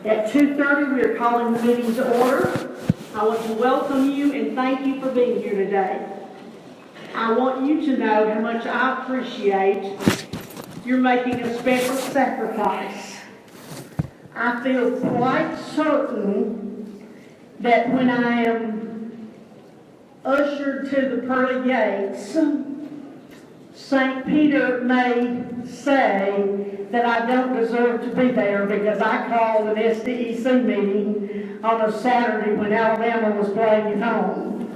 At 2:30, we are calling the meeting to order. I want to welcome you and thank you for being here today. I want you to know how much I appreciate you're making a special sacrifice. I feel quite certain that when I am ushered to the pearly gates, St. Peter may say that I don't deserve to be there because I called an SDEC meeting on a Saturday when Alabama was playing at home.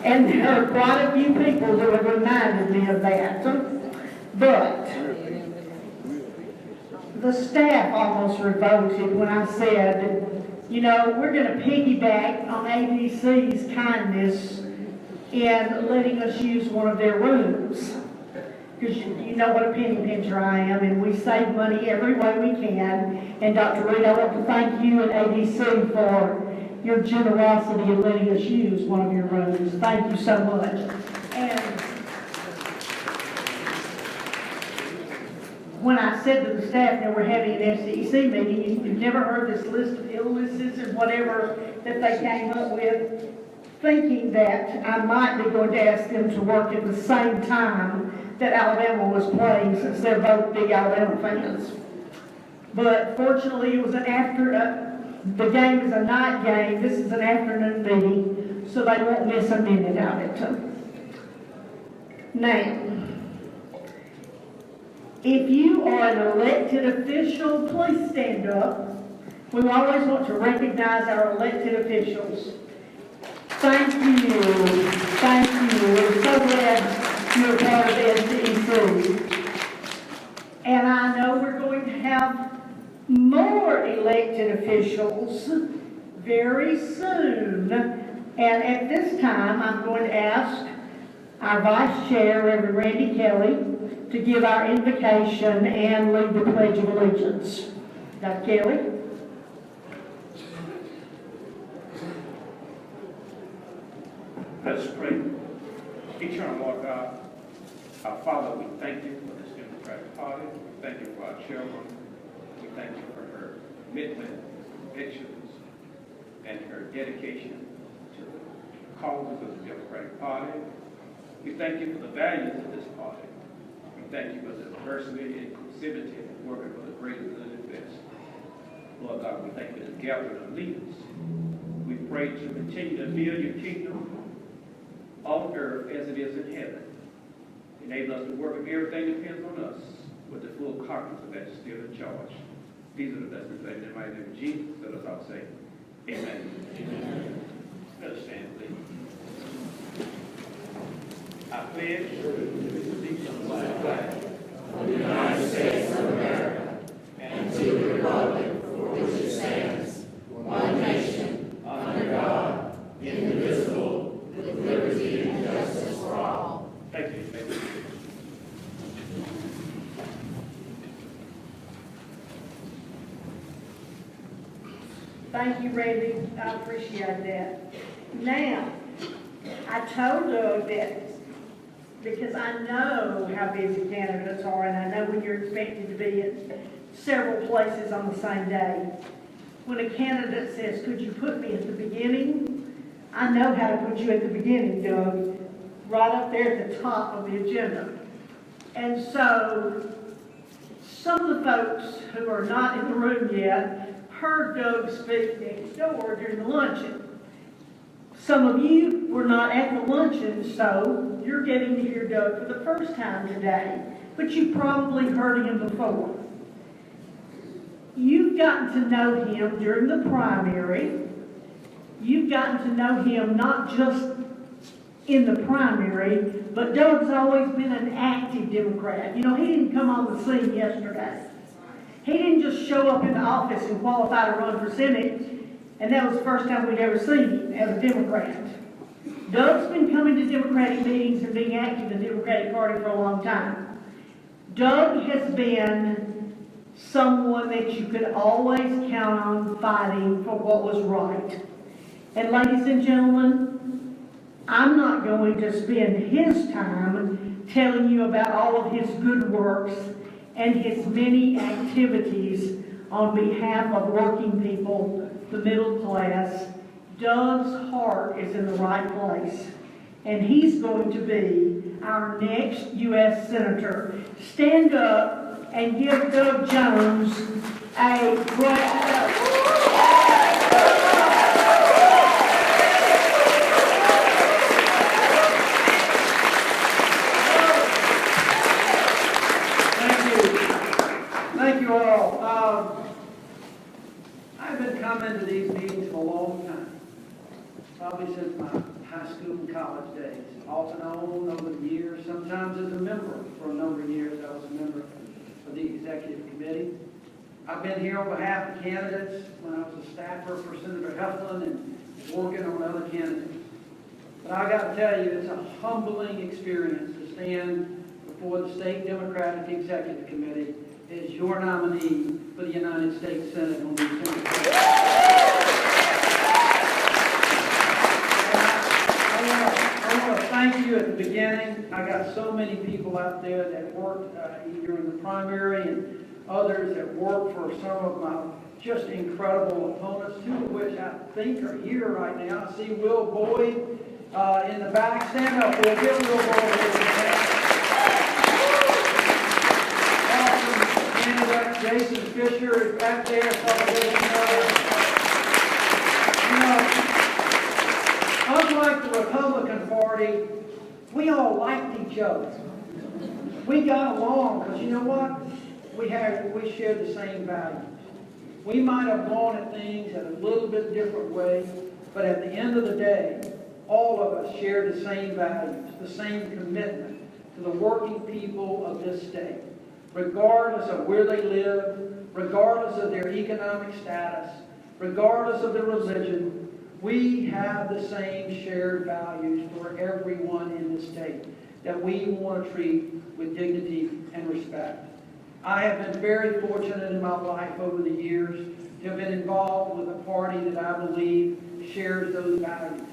And there are quite a few people who have reminded me of that. But the staff almost revolted when I said, you know, we're going to piggyback on ADC's kindness in letting us use one of their rooms. Because you know what a penny pincher I am, and we save money every way we can. And Dr. Reed, I want to thank you and ADC for your generosity in letting us use one of your rooms. Thank you so much. And when I said to the staff that we're having an SDEC meeting, you've never heard this list of illnesses and whatever that they came up with, thinking that I might be going to ask them to work at the same time that Alabama was playing, since they're both big Alabama fans. But fortunately, it was an the game is a night game. This is an afternoon meeting, so they won't miss a minute of it. Now, if you are an elected official, please stand up. We always want to recognize our elected officials. Thank you. Thank you. We're so glad you're part of SDEC. And I know we're going to have more elected officials very soon. And at this time, I'm going to ask our Vice Chair, Reverend Randy Kelly, to give our invocation and lead the Pledge of Allegiance. Dr. Kelly. Let us pray. Eternal Lord God, our Father, we thank you for this Democratic Party. We thank you for our chairwoman. We thank you for her commitment, convictions, and her dedication to the causes of the Democratic Party. We thank you for the values of this party. We thank you for the diversity and inclusivity and working for the greater good and best. Lord God, we thank you for the gathering of leaders. We pray to continue to build your kingdom on earth as it is in heaven. Enable us to work if everything depends on us with the full confidence that is still in charge. These are the blessings in the mighty name of Jesus. Let us all say, amen. Amen. Let us stand, please. I pledge allegiance to the flag of the United States of America and to the republic for which it stands, one nation, under God, indivisible, with liberty and justice for all. Thank you. Thank you. Thank you, Randy. I appreciate that. Now, I told Doug that because I know how busy candidates are, and I know when you're expected to be at several places on the same day. When a candidate says, could you put me at the beginning? I know how to put you at the beginning, Doug, right up there at the top of the agenda. And so, some of the folks who are not in the room yet heard Doug speak next door during the luncheon. Some of you were not at the luncheon, so you're getting to hear Doug for the first time today, but you probably heard him before. You've gotten to know him during the primary. You've gotten to know him not just in the primary, but Doug's always been an active Democrat. You know, he didn't come on the scene yesterday. He didn't just show up in the office and qualify to run for Senate, and that was the first time we'd ever seen him as a Democrat. Doug's been coming to Democratic meetings and being active in the Democratic Party for a long time. Doug has been someone that you could always count on fighting for what was right. And ladies and gentlemen, I'm not going to spend his time telling you about all of his good works and his many activities on behalf of working people, the middle class. Doug's heart is in the right place, and he's going to be our next U.S. Senator. Stand up and give Doug Jones a great Thank you all. I've been coming to these meetings for a long time, probably since my high school and college days, off and on over the years, sometimes as a member. For a number of years, I was a member of the executive committee. I've been here on behalf of candidates when I was a staffer for Senator Heflin and working on other candidates. But I got to tell you, it's a humbling experience to stand before the State Democratic Executive Committee as your nominee for the United States Senate on December 12th. I want to thank you at the beginning. I got so many people out there that worked either in the primary and others that worked for some of my just incredible opponents, two of which I think are here right now. I see Will Boyd in the back. Stand up, Will. Give Will Boyd a little bit. Jason Fisher is back there. Unlike the Republican Party, we all liked each other. We got along because you know what? We shared the same values. We might have gone at things in a little bit different way, but at the end of the day, all of us share the same values, the same commitment to the working people of this state. Regardless of where they live, regardless of their economic status, regardless of their religion, we have the same shared values for everyone in the state that we want to treat with dignity and respect. I have been very fortunate in my life over the years to have been involved with a party that I believe shares those values.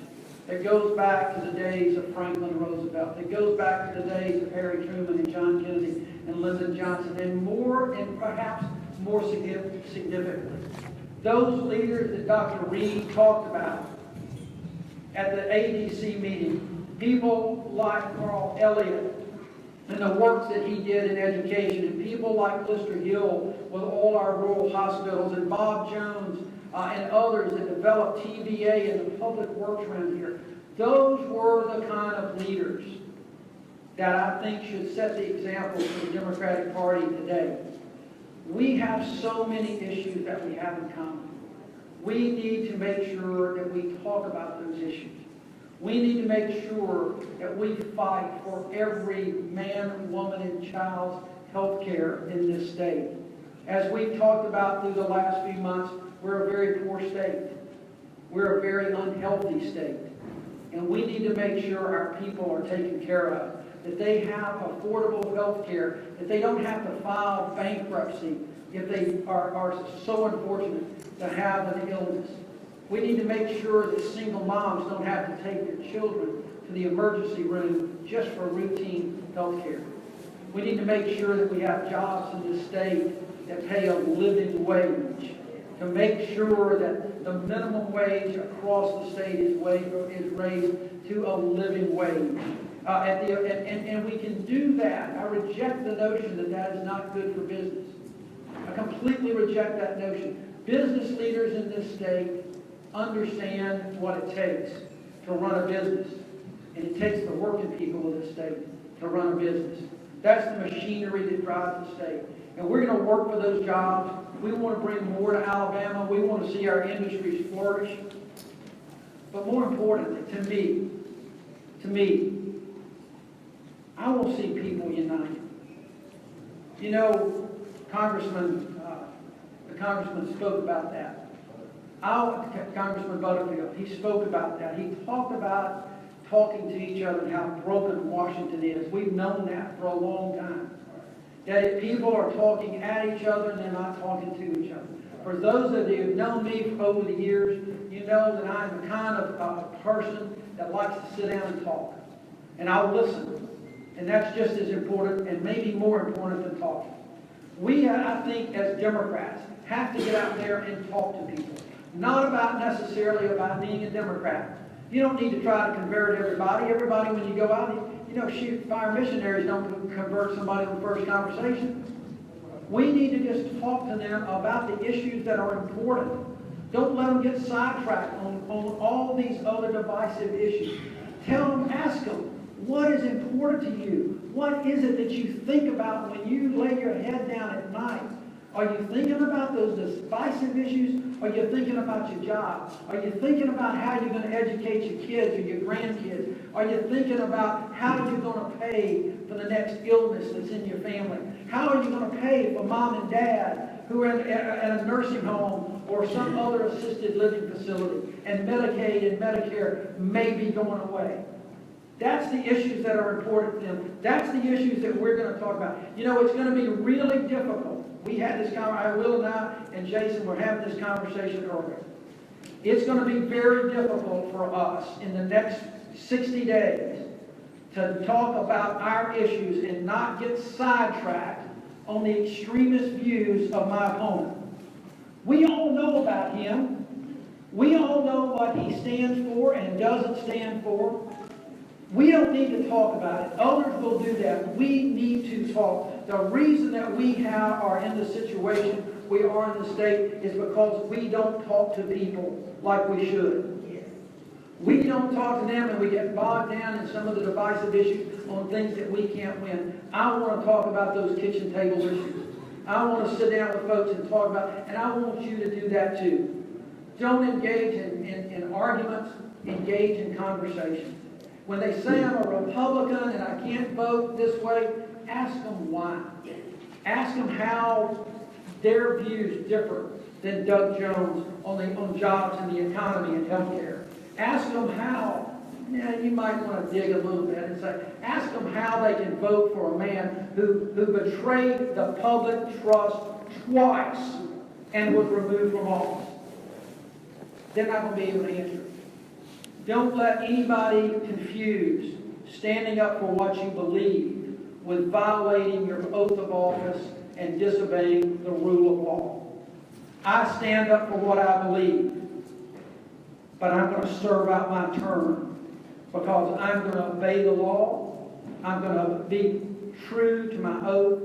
It goes back to the days of Franklin Roosevelt. It goes back to the days of Harry Truman and John Kennedy and Lyndon Johnson, and perhaps more significantly, those leaders that Dr. Reed talked about at the ADC meeting, people like Carl Elliott and the work that he did in education, and people like Lister Hill with all our rural hospitals, and Bob Jones and others that developed TVA and the public works around here. Those were the kind of leaders that I think should set the example for the Democratic Party today. We have so many issues that we have in common. We need to make sure that we talk about those issues. We need to make sure that we fight for every man, woman, and child's health care in this state. As we've talked about through the last few months, we're a very poor state. We're a very unhealthy state. And we need to make sure our people are taken care of, that they have affordable health care, that they don't have to file bankruptcy if they are so unfortunate to have an illness. We need to make sure that single moms don't have to take their children to the emergency room just for routine health care. We need to make sure that we have jobs in this state that pay a living wage, to make sure that the minimum wage across the state is raised to a living wage. And we can do that. I reject the notion that that is not good for business. I completely reject that notion. Business leaders in this state understand what it takes to run a business. And it takes the working people of this state to run a business. That's the machinery that drives the state. And we're going to work for those jobs. We want to bring more to Alabama. We want to see our industries flourish. But more importantly, to me, I want to see people united. You know, the congressman spoke about that. Congressman Butterfield, he spoke about that. He talked about talking to each other and how broken Washington is. We've known that for a long time. That if people are talking at each other and they're not talking to each other. For those of you who have known me over the years, you know that I'm the kind of person that likes to sit down and talk. And I'll listen. And that's just as important and maybe more important than talking. We, I think, as Democrats, have to get out there and talk to people. Not about necessarily about being a Democrat. You don't need to try to convert everybody. Everybody, when you go out, shoot, fire missionaries don't convert somebody on the first conversation. We need to just talk to them about the issues that are important. Don't let them get sidetracked on all these other divisive issues. Tell them, ask them, what is important to you? What is it that you think about when you lay your head down at night? Are you thinking about those divisive issues? Are you thinking about your job? Are you thinking about how you're going to educate your kids or your grandkids? Are you thinking about how you're going to pay for the next illness that's in your family? How are you going to pay for mom and dad who are at a nursing home or some other assisted living facility, and Medicaid and Medicare may be going away? That's the issues that are important to them. That's the issues that we're going to talk about. It's going to be really difficult. We had this conversation, Will and Jason were having this conversation earlier. It's going to be very difficult for us in the next 60 days to talk about our issues and not get sidetracked on the extremist views of my opponent. We all know about him. We all know what he stands for and doesn't stand for. We don't need to talk about it. Others will do that. We need to talk. The reason that we are in the situation we are in the state is because we don't talk to people like we should. We don't talk to them, and we get bogged down in some of the divisive issues on things that we can't win. I want to talk about those kitchen table issues. I want to sit down with folks and talk about it, and I want you to do that too. Don't engage in arguments. Engage in conversation. When they say I'm a Republican and I can't vote this way, ask them why. Ask them how their views differ than Doug Jones on jobs and the economy and health care. Ask them how, you might want to dig a little bit and say, ask them how they can vote for a man who betrayed the public trust twice and was removed from office. They're not going to be able to answer. Don't let anybody confuse standing up for what you believe with violating your oath of office and disobeying the rule of law. I stand up for what I believe, but I'm going to serve out my term because I'm going to obey the law, I'm going to be true to my oath,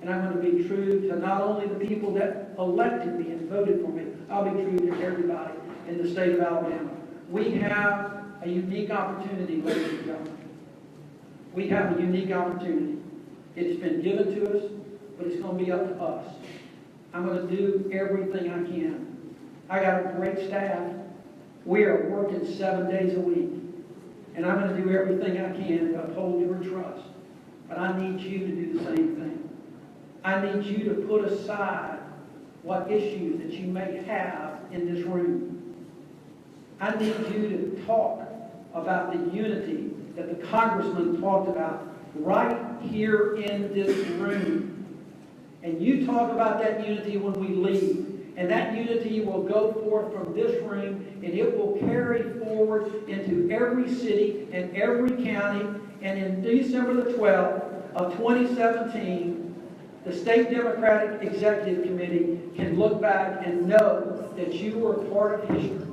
and I'm going to be true to not only the people that elected me and voted for me, I'll be true to everybody in the state of Alabama. We have a unique opportunity, ladies and gentlemen. We have a unique opportunity. It's been given to us, but it's going to be up to us. I'm going to do everything I can. I got a great staff. We are working 7 days a week. And I'm going to do everything I can to uphold your trust. But I need you to do the same thing. I need you to put aside what issues that you may have in this room. I need you to talk about the unity that the congressman talked about right here in this room. And you talk about that unity when we leave. And that unity will go forth from this room, and it will carry forward into every city and every county. And in December the 12th of 2017, the State Democratic Executive Committee can look back and know that you were a part of history.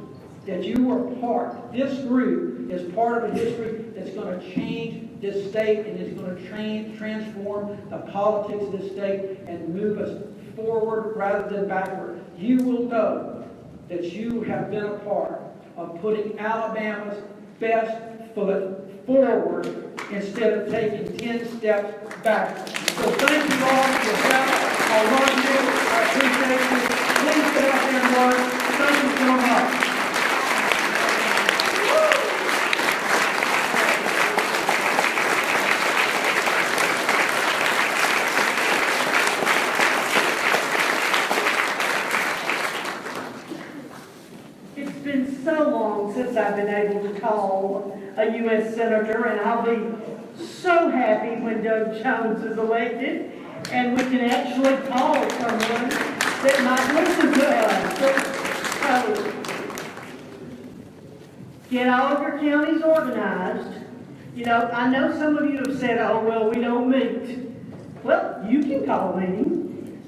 That you were part, this group is part of a history that's going to change this state and is going to transform the politics of this state and move us forward rather than backward. You will know that you have been a part of putting Alabama's best foot forward instead of taking 10 steps back. So thank you all for your help. I love you. I appreciate you. Please get out there and work. Thank you so much. Since I've been able to call a U.S. Senator, and I'll be so happy when Doug Jones is elected and we can actually call someone that might listen to us. So, get all of your counties organized. I know some of you have said, oh, well, we don't meet. Well, you can call a meeting.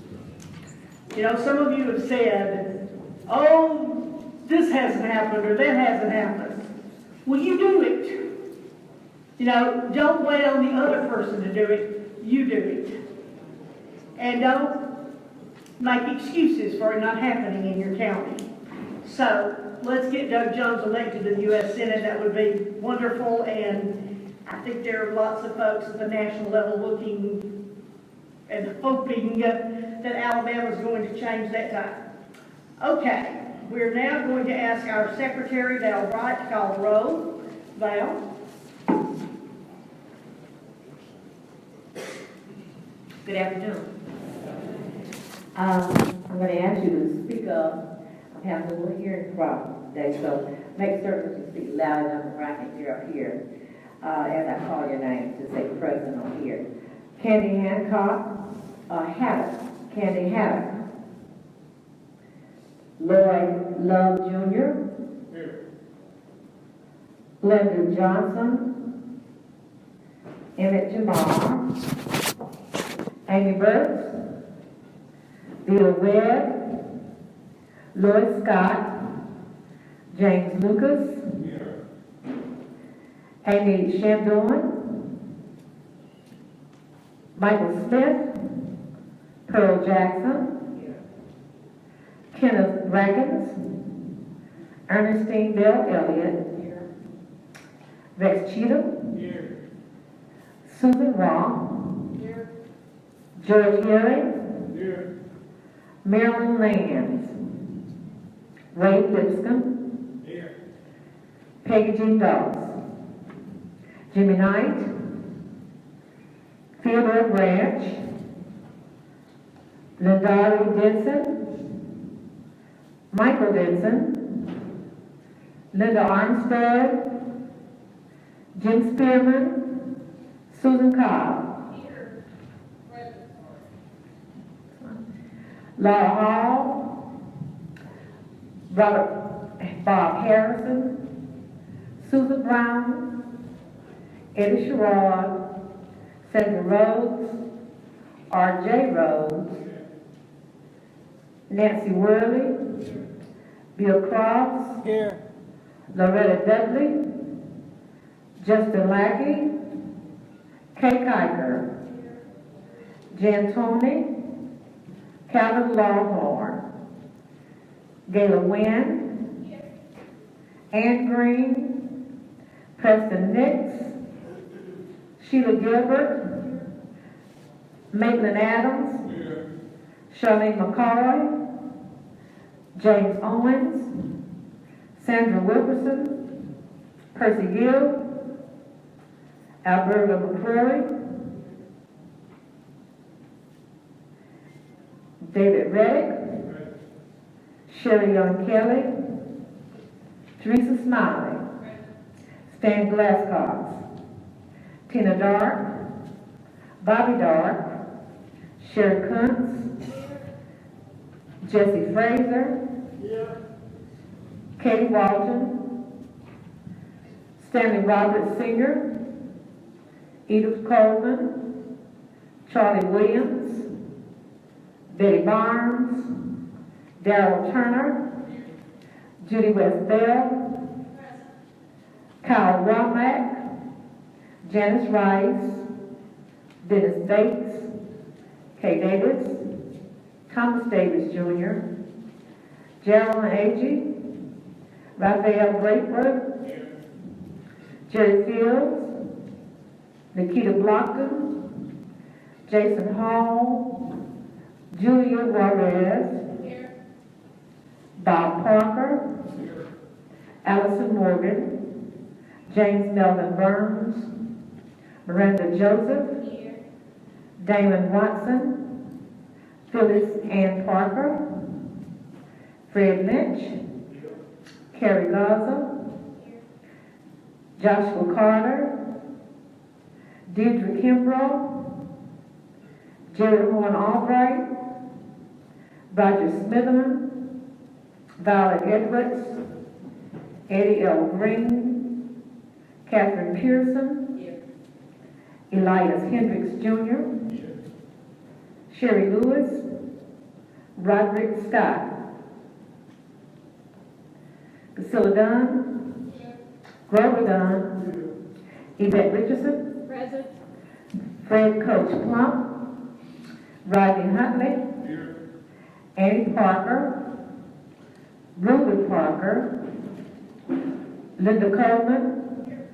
You know, some of you have said, oh, this hasn't happened or that hasn't happened. Well, you do it. You know, don't wait on the other person to do it. You do it. And don't make excuses for it not happening in your county. So let's get Doug Jones elected to the U.S. Senate. That would be wonderful. And I think there are lots of folks at the national level looking and hoping that Alabama is going to change that time. Okay, we're now going to ask our secretary, Val Wright, to call the roll. Val? Good afternoon. I'm going to ask you to speak up. I'm having a little hearing problem today, so make certain you speak loud enough where I can hear as I call your name to say present on here. Candy Hancock, Haddock. Candy Haddock. Lloyd Love Jr. Here. Glenda Johnson. Emmett Jamal. Amy Burks. Bill Webb. Lloyd Scott. James Lucas. Here. Amy Shandon. Michael Smith. Pearl Jackson. Kenneth Rackens. Ernestine Bell Elliott. Rex Cheatham. Here. Susan Raw. George Herring. Here. Marilyn Lands. Ray Lipscomb. Here. Peggy Jean Dawes. Jimmy Knight. Theodore Branch. Lindari Denson. Michael Denson. Linda Armstead. Jim Spearman. Susan Cobb. Laura Hall. Bob Harrison. Susan Brown. Eddie Sherrod. Sandra Rhodes. R.J. Rhodes. Nancy Worley. Bill Cross. Here. Loretta Dudley. Justin Lackey. Kay Kiker. Jan Toney. Calvin Lawhorn. Gayla Wynn. Ann Green. Preston Nix. Sheila Gilbert. Maitland Adams. Charlene McCoy. James Owens. Sandra Wilkerson. Percy Gill. Alberta McCrory. David Reddick. Sherry Young Kelly. Teresa Smiley. Stan Glasscox. Tina Dark. Bobby Dark. Sherry Kuntz. Jesse Fraser. Katie Walton. Stanley Roberts Sr. Edith Coleman. Charlie Williams. Betty Barnes. Darrell Turner. Judy West Bell. Kyle Womack. Janice Rice. Dennis Bates. Kay Davis. Thomas Davis Jr. Geraldine Agee. Raphael Braithwaite. Jerry Fields. Nikita Blockton. Jason Hall. Julia Juarez. Bob Parker. Allison Morgan. James Melvin Burns. Miranda Joseph. Damon Watson. Phyllis Ann Parker. Fred Lynch. Carrie Gaza. Joshua Carter. Deirdre Kimbrough. Jerry Horn Albright. Roger Smitherman. Violet Edwards. Eddie L. Green. Catherine Pearson. Elias Hendricks Jr. Sherry Lewis. Roderick Scott. Priscilla Dunn. Grover Dunn. Yvette Richardson. Present. Fred Coach Plump. Rodney Huntley. Annie Parker. Ruben Parker. Linda Coleman.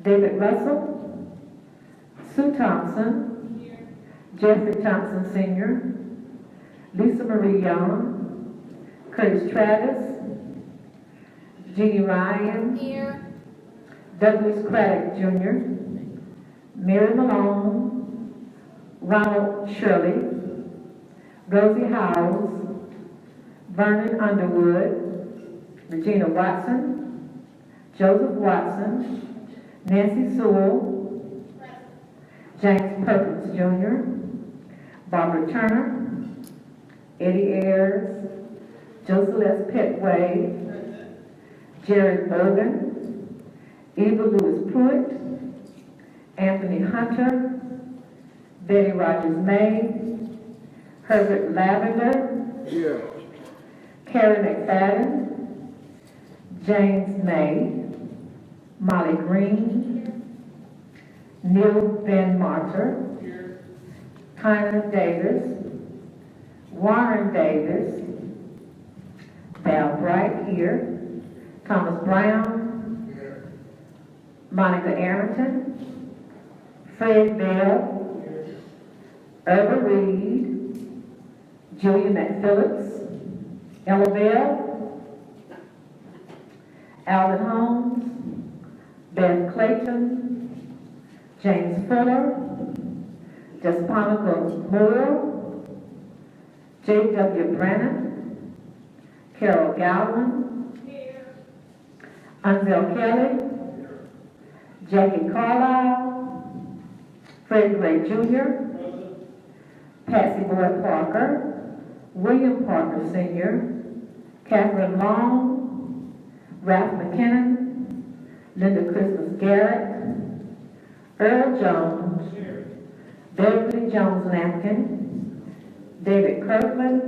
David Russell. Sue Thompson. Jeffrey Thompson Sr. Lisa Marie Young. Curtis Travis. Jeannie Ryan. Here. Douglas Craddock Jr. Mary Malone. Ronald Shirley. Rosie Howes. Vernon Underwood. Regina Watson. Joseph Watson. Nancy Sewell. James Perkins Jr. Barbara Turner. Eddie Ayers. Joseph Petway. Jerry Bergen. Eva Lewis Pruitt. Anthony Hunter. Betty Rogers May. Herbert Lavender. Carrie McFadden. James May. Molly Green. Neil Van Marter. Kylan Davis. Warren Davis. Val Bright here. Thomas Brown. Monica Arrington. Fred Bell. Irva Reed. Julia McPhillips. Ella Bell. Alvin Holmes. Beth Clayton. James Fuller. Desponica Moore. J.W. Brannon. Carol Gowan. Ansel Kelly. Jackie Carlisle. Fred Gray Jr. Patsy Boyd Parker. William Parker Sr. Catherine Long. Ralph McKinnon. Linda Christmas Garrett. Earl Jones. Beverly Jones Lampkin. David Kirkland.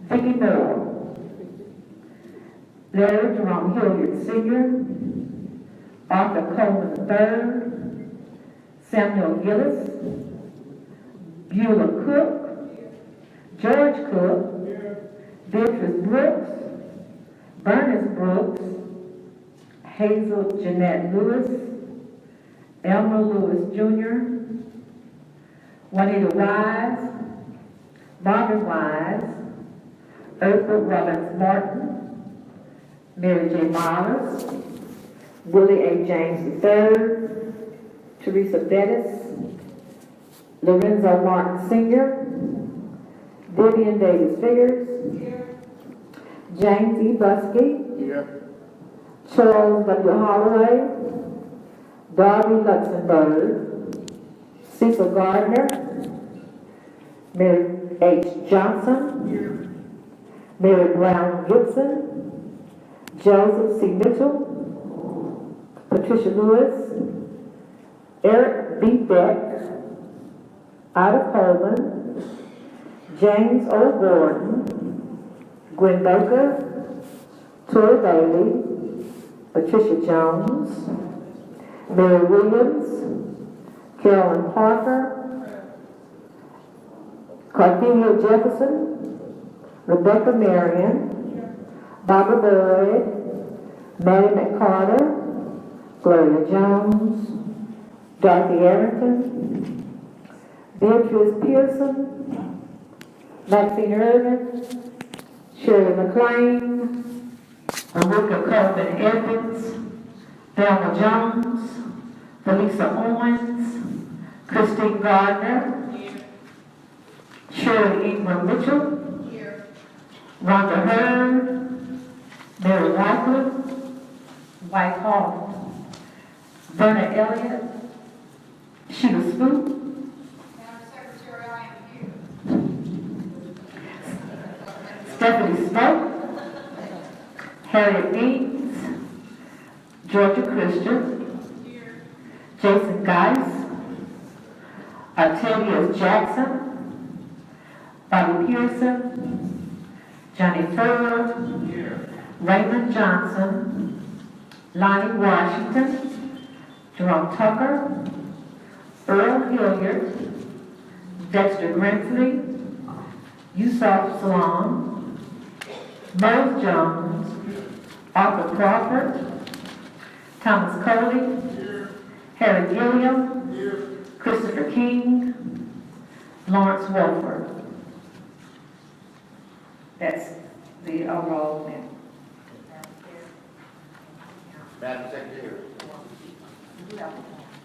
Vicki Moore. Larry Jerome Hilliard Sr. Arthur Coleman III. Samuel Gillis. Beulah Cook. George Cook. Beatrice Brooks. Bernice Brooks. Hazel Jeanette Lewis. Elmer Lewis Jr. Juanita Wise. Barbara Wise. Eartha Robbins Martin. Mary J. Myers. Willie A. James III. Teresa Bettis. Lorenzo Martin Sr. Vivian Davis Figures. James E. Buskey. Charles W. Holloway. Darby Luxembourg. Cecil Gardner. Mary H. Johnson. Mary Brown Gibson. Joseph C. Mitchell. Patricia Lewis. Eric B. Beck. Ida Coleman. James O. Gordon. Gwen Baker. Tori Bailey. Patricia Jones. Mary Williams. Carolyn Parker. Carthenia Jefferson. Rebecca Marion. Barbara Boyd. Maddie McCarter. Gloria Jones. Dorothy Arrington. Beatrice Pearson. Maxine Irvin. Shirley McLean. Marika Coleman Evans. Thelma Jones. Felisa Owens. Christine Gardner. Shirley Ingram Mitchell. Rhonda Hearn. Mary Wycliffe. White Hall. Verna Elliott. Sheila Spook. Madam Secretary, I am here. Stephanie Stoke. Harriet Deans. Georgia Christian. Jason Geis. Octavia Jackson. Bobby Pearson, Johnny Furler, Raymond Johnson, Lonnie Washington, Jerome Tucker, Earl Hilliard, Dexter Grimsley, Yusuf Salaam, Merle Jones, Arthur Crawford, Thomas Coley, Harry Gilliam, Christopher King, Lawrence Wolford. That's the overall now. Madam Secretary.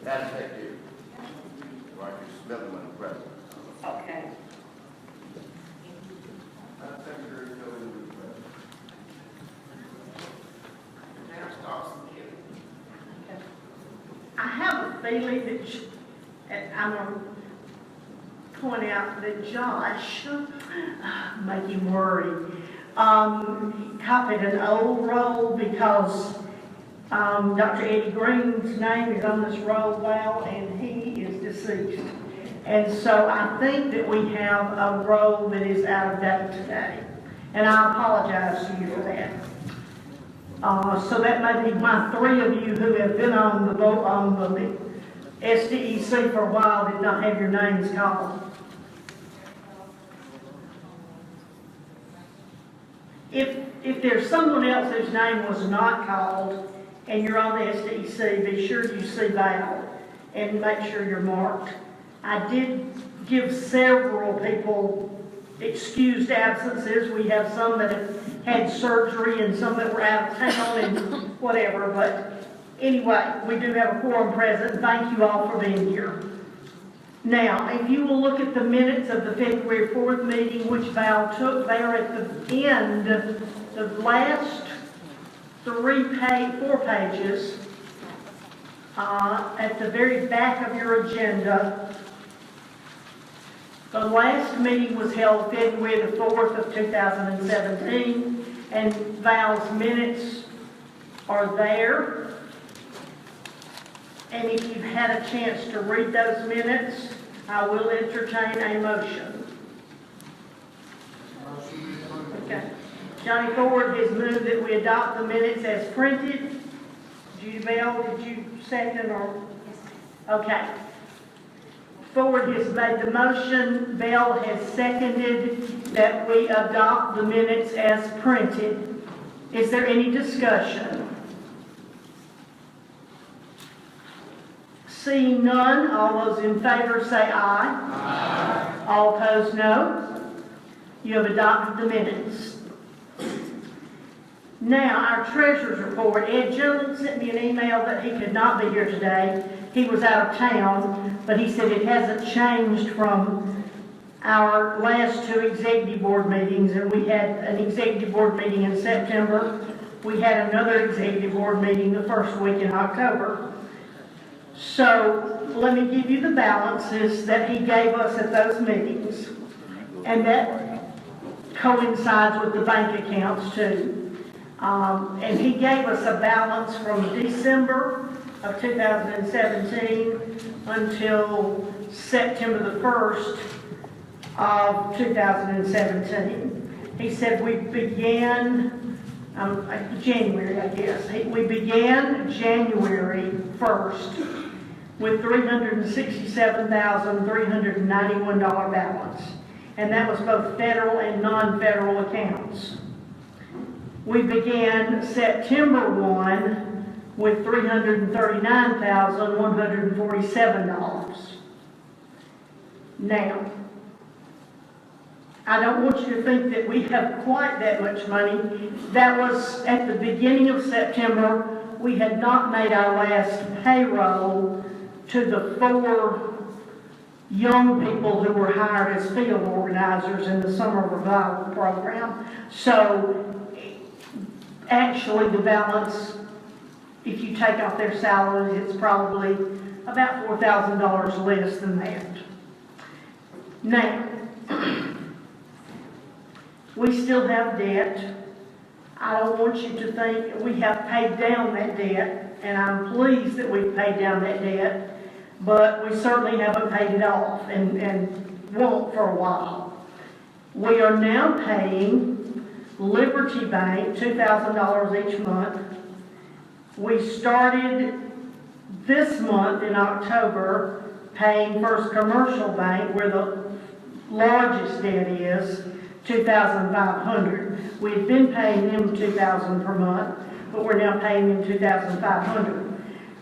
Madam Secretary. Roger Smith, Madam President. Okay. Madam Secretary, tell him to Now starts again. I have a feeling that, and I'm going to point out that Josh, make him worry, copied an old roll because Dr. Eddie Green's name is on this roll now, and he is deceased. And so I think that we have a roll that is out of date today. And I apologize to you for that. So that may be why three of you who have been on the vote on the SDEC for a while did not have your names called. If there's someone else whose name was not called and you're on the SDEC, be sure you see Val and make sure you're marked. I did give several people excused absences. We have some that have had surgery and some that were out of town and whatever. But anyway, we do have a quorum present. Thank you all for being here. Now, if you will look at the minutes of the February 4th meeting, which Val took, they are at the end, the last 4 pages, at the very back of your agenda. The last meeting was held February the 4th of 2017, and Val's minutes are there. And if you've had a chance to read those minutes, I will entertain a motion. Okay. Johnny Ford has moved that we adopt the minutes as printed. Judy Bell, did you second or? Okay. Ford has made the motion. Bell has seconded that we adopt the minutes as printed. Is there any discussion? Seeing none, all those in favor say aye. Aye. All opposed, no. You have adopted the minutes. Now, our treasurer's report. Ed Jones sent me an email that he could not be here today. He was out of town, but he said it hasn't changed from our last 2 executive board meetings, and we had an executive board meeting in September. We had another executive board meeting the first week in October. So let me give you the balances that he gave us at those meetings, and that coincides with the bank accounts too. And he gave us a balance from December of 2017 until September the 1st of 2017. He said we began, January, I guess. We began January 1st with $367,391 balance. And that was both federal and non-federal accounts. We began September 1 with $339,147. Now, I don't want you to think that we have quite that much money. That was at the beginning of September. We had not made our last payroll to the 4 young people who were hired as field organizers in the summer revival program. So actually the balance, if you take off their salaries, it's probably about $4,000 less than that. Now, we still have debt. I don't want you to think we have paid down that debt, and I'm pleased that we've paid down that debt, but we certainly haven't paid it off and won't for a while. We are now paying Liberty Bank $2,000 each month. We started this month in October paying First Commercial Bank, where the largest debt is, $2,500. We've been paying them $2,000 per month, but we're now paying them $2,500.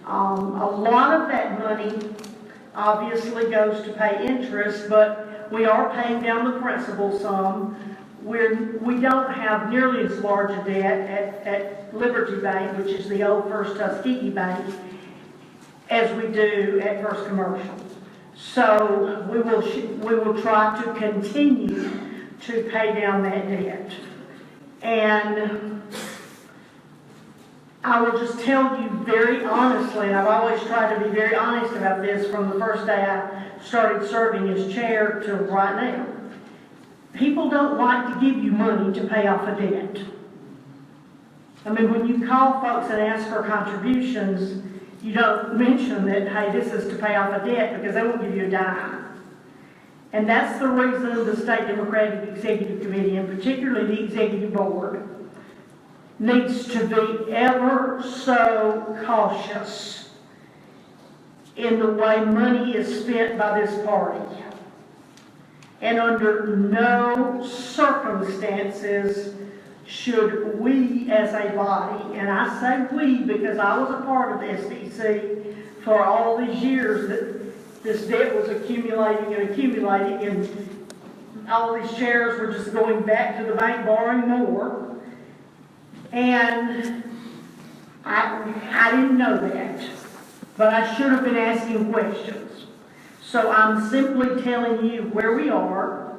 A lot of that money obviously goes to pay interest, but we are paying down the principal some. We don't have nearly as large a debt at Liberty Bank, which is the old First Tuskegee Bank, as we do at First Commercial. So we will try to continue to pay down that debt. And I will just tell you very honestly, and I've always tried to be very honest about this from the first day I started serving as chair to right now. People don't like to give you money to pay off a debt. I mean, when you call folks and ask for contributions, you don't mention that, hey, this is to pay off a debt, because they won't give you a dime. And that's the reason the State Democratic Executive Committee, and particularly the Executive Board, needs to be ever so cautious in the way money is spent by this party. And under no circumstances should we as a body, and I say we because I was a part of the SDEC for all these years that this debt was accumulating and accumulating, and all these chairs were just going back to the bank borrowing more. And I didn't know that, but I should have been asking questions. So I'm simply telling you where we are,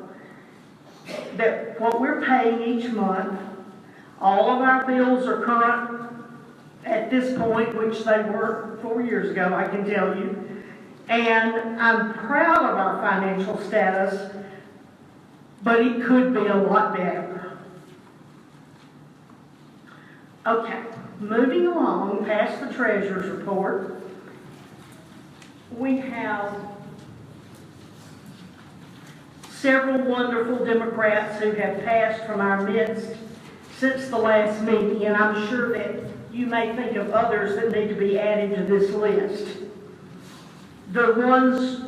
that what we're paying each month, all of our bills are current at this point, which they were 4 years ago, I can tell you. And I'm proud of our financial status, but it could be a lot better. Okay, moving along past the treasurer's report, we have several wonderful Democrats who have passed from our midst since the last meeting, and I'm sure that you may think of others that need to be added to this list. The ones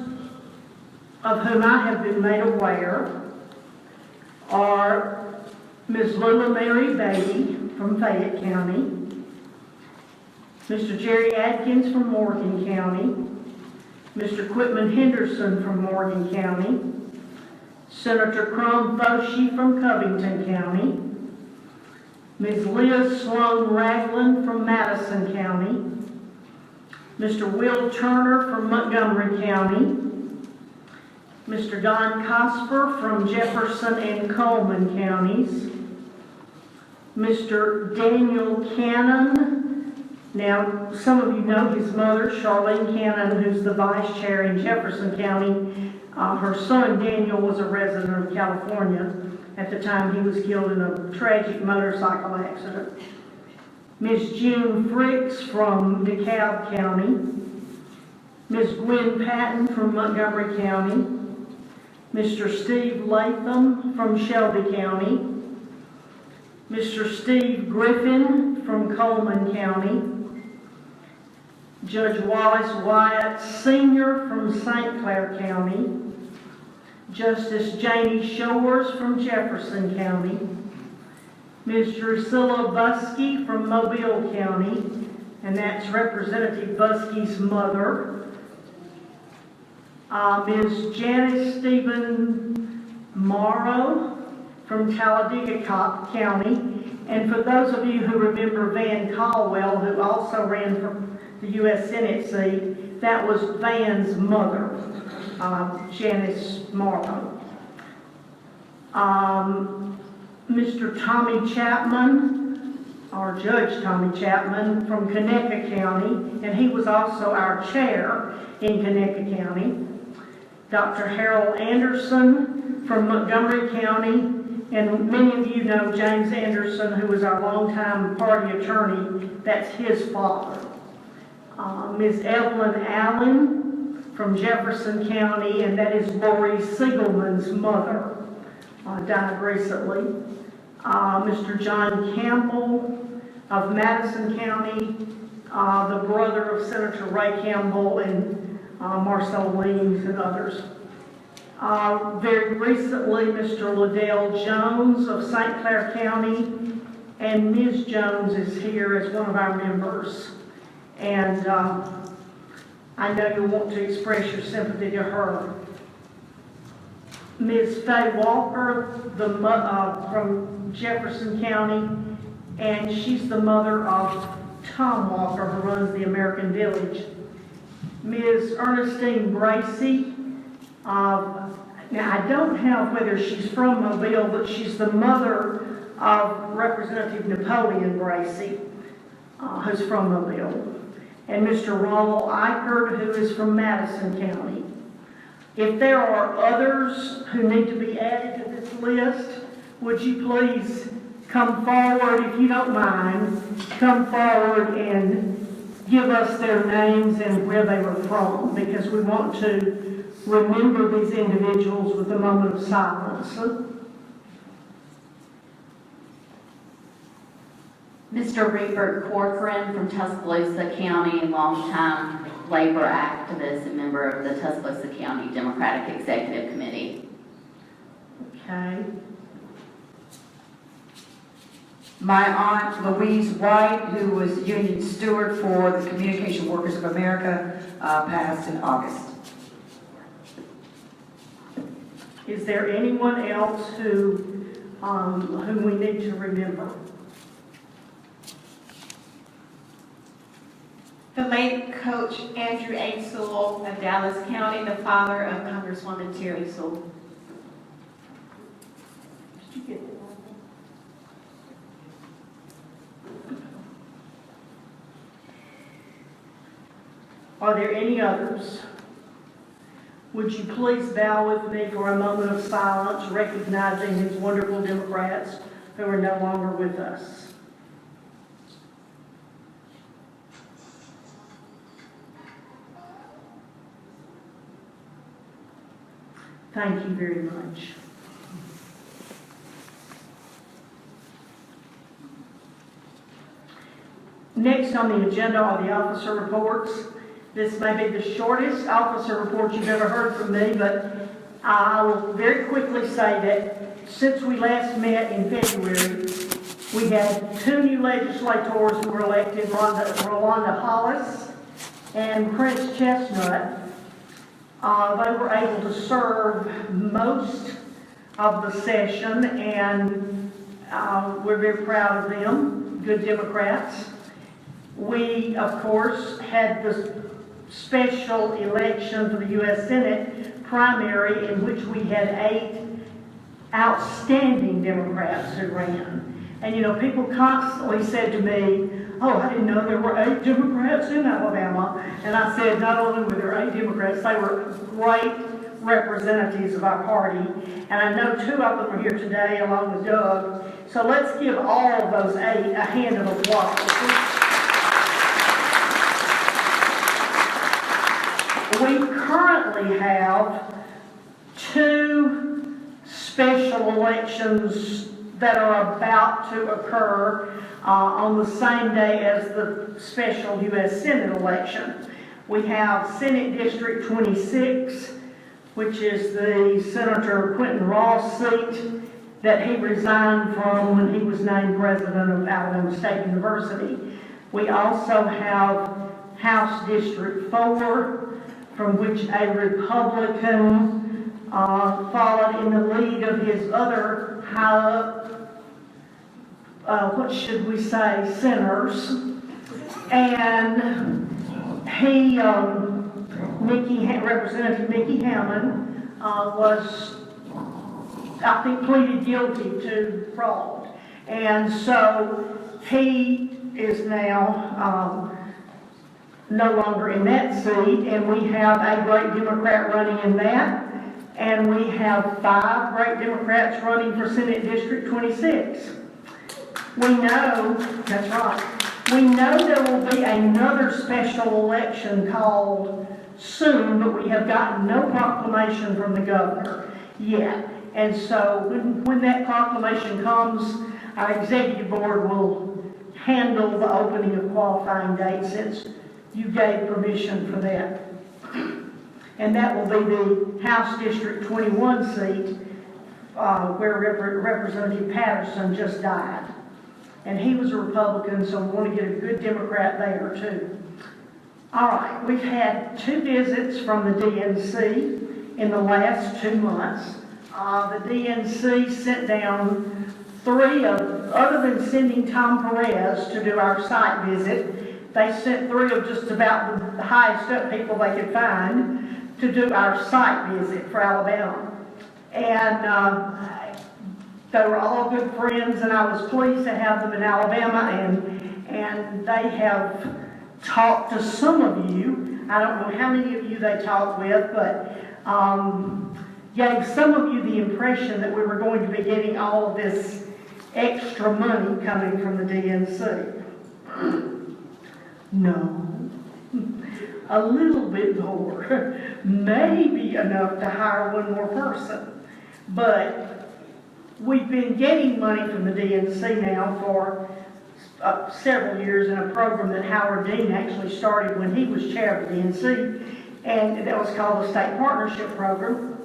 of whom I have been made aware are Ms. Lula Mary Beatty from Fayette County, Mr. Jerry Adkins from Morgan County, Mr. Quitman Henderson from Morgan County, Senator Crum Foshee from Covington County, Ms. Liz Sloan Ragland from Madison County, Mr. Will Turner from Montgomery County, Mr. Don Cosper from Jefferson and Coleman counties, Mr. Daniel Cannon. Now, some of you know his mother, Charlene Cannon, who's the vice chair in Jefferson County. Her son, Daniel, was a resident of California at the time he was killed in a tragic motorcycle accident. Ms. June Fricks from DeKalb County, Ms. Gwen Patton from Montgomery County, Mr. Steve Latham from Shelby County, Mr. Steve Griffin from Coleman County, Judge Wallace Wyatt Sr. from St. Clair County, Justice Janie Shores from Jefferson County, Ms. Drusilla Buskey from Mobile County, and that's Representative Buskey's mother, Ms. Janice Stephen Morrow from Talladega County, and for those of you who remember Van Caldwell, who also ran for the U.S. Senate seat, that was Van's mother, Janice Morrow. Mr. Tommy Chapman, or Judge Tommy Chapman from Conecuh County, and he was also our chair in Conecuh County. Dr. Harold Anderson from Montgomery County, and many of you know James Anderson, who was our longtime party attorney. That's his father. Ms. Evelyn Allen from Jefferson County, and that is Lori Siegelman's mother. died recently. Mr. John Campbell of Madison County, the brother of Senator Ray Campbell and Marcel Weems and others. Very recently, Mr. Liddell Jones of St. Clair County, and Ms. Jones is here as one of our members. And I know you want to express your sympathy to her. Ms. Faye Walker, from Jefferson County, and she's the mother of Tom Walker, who runs the American Village. Ms. Ernestine Bracy, now I don't have whether she's from Mobile, but she's the mother of Representative Napoleon Bracy, who's from Mobile. And Mr. Ronald Eichert, who is from Madison County. If there are others who need to be added to this list, would you please come forward, if you don't mind, come forward and give us their names and where they were from, because we want to remember these individuals with a moment of silence. Mr. Rupert Corcoran from Tuscaloosa County, longtime labor activist and member of the Tuscaloosa County Democratic Executive Committee. Okay. My aunt Louise White, who was union steward for the Communication Workers of America, passed in August. Is there anyone else whom we need to remember? The late Coach Andrew A. Sewell of Dallas County, the father of Congresswoman Terry Sewell. Did you get that? Are there any others? Would you please bow with me for a moment of silence, recognizing these wonderful Democrats who are no longer with us? Thank you very much. Next on the agenda are the officer reports. This may be the shortest officer report you've ever heard from me, but I will very quickly say that since we last met in February, we had 2 new legislators who were elected, Rolanda Hollis and Prince Chestnut. They were able to serve most of the session, and we're very proud of them, good Democrats. We, of course, had the special election for the U.S. Senate primary, in which we had 8 outstanding Democrats who ran. And you know, people constantly said to me, oh, I didn't know there were 8 Democrats in Alabama. And I said, not only were there 8 Democrats, they were great representatives of our party. And I know 2 of them are here today, along with Doug. So let's give all of those 8 a hand of applause. We currently have 2 special elections that are about to occur on the same day as the special U.S. Senate election. We have Senate District 26, which is the Senator Quentin Ross seat that he resigned from when he was named president of Alabama State University. We also have House District 4, from which a Republican followed in the lead of his other what should we say, senators. And he, Representative Mickey Hammond, was, I think, pleaded guilty to fraud. And so he is now no longer in that seat, and we have a great Democrat running in that, and we have 5 great Democrats running for Senate District 26. We know, that's right, we know there will be another special election called soon, but we have gotten no proclamation from the governor yet. And so when that proclamation comes, our executive board will handle the opening of qualifying dates since you gave permission for that. And that will be the House District 21 seat where Representative Patterson just died. And he was a Republican, so we want to get a good Democrat there too. All right, we've had 2 visits from the DNC in the last 2 months. The DNC sent down 3 of, other than sending Tom Perez to do our site visit, they sent 3 of just about the highest up people they could find to do our site visit for Alabama. And they were all good friends, and I was pleased to have them in Alabama, and they have talked to some of you. I don't know how many of you they talked with, but gave some of you the impression that we were going to be getting all of this extra money coming from the DNC. No. A little bit more. Maybe enough to hire 1 more person. But we've been getting money from the DNC now for several years in a program that Howard Dean actually started when he was chair of the DNC, and that was called the State Partnership Program.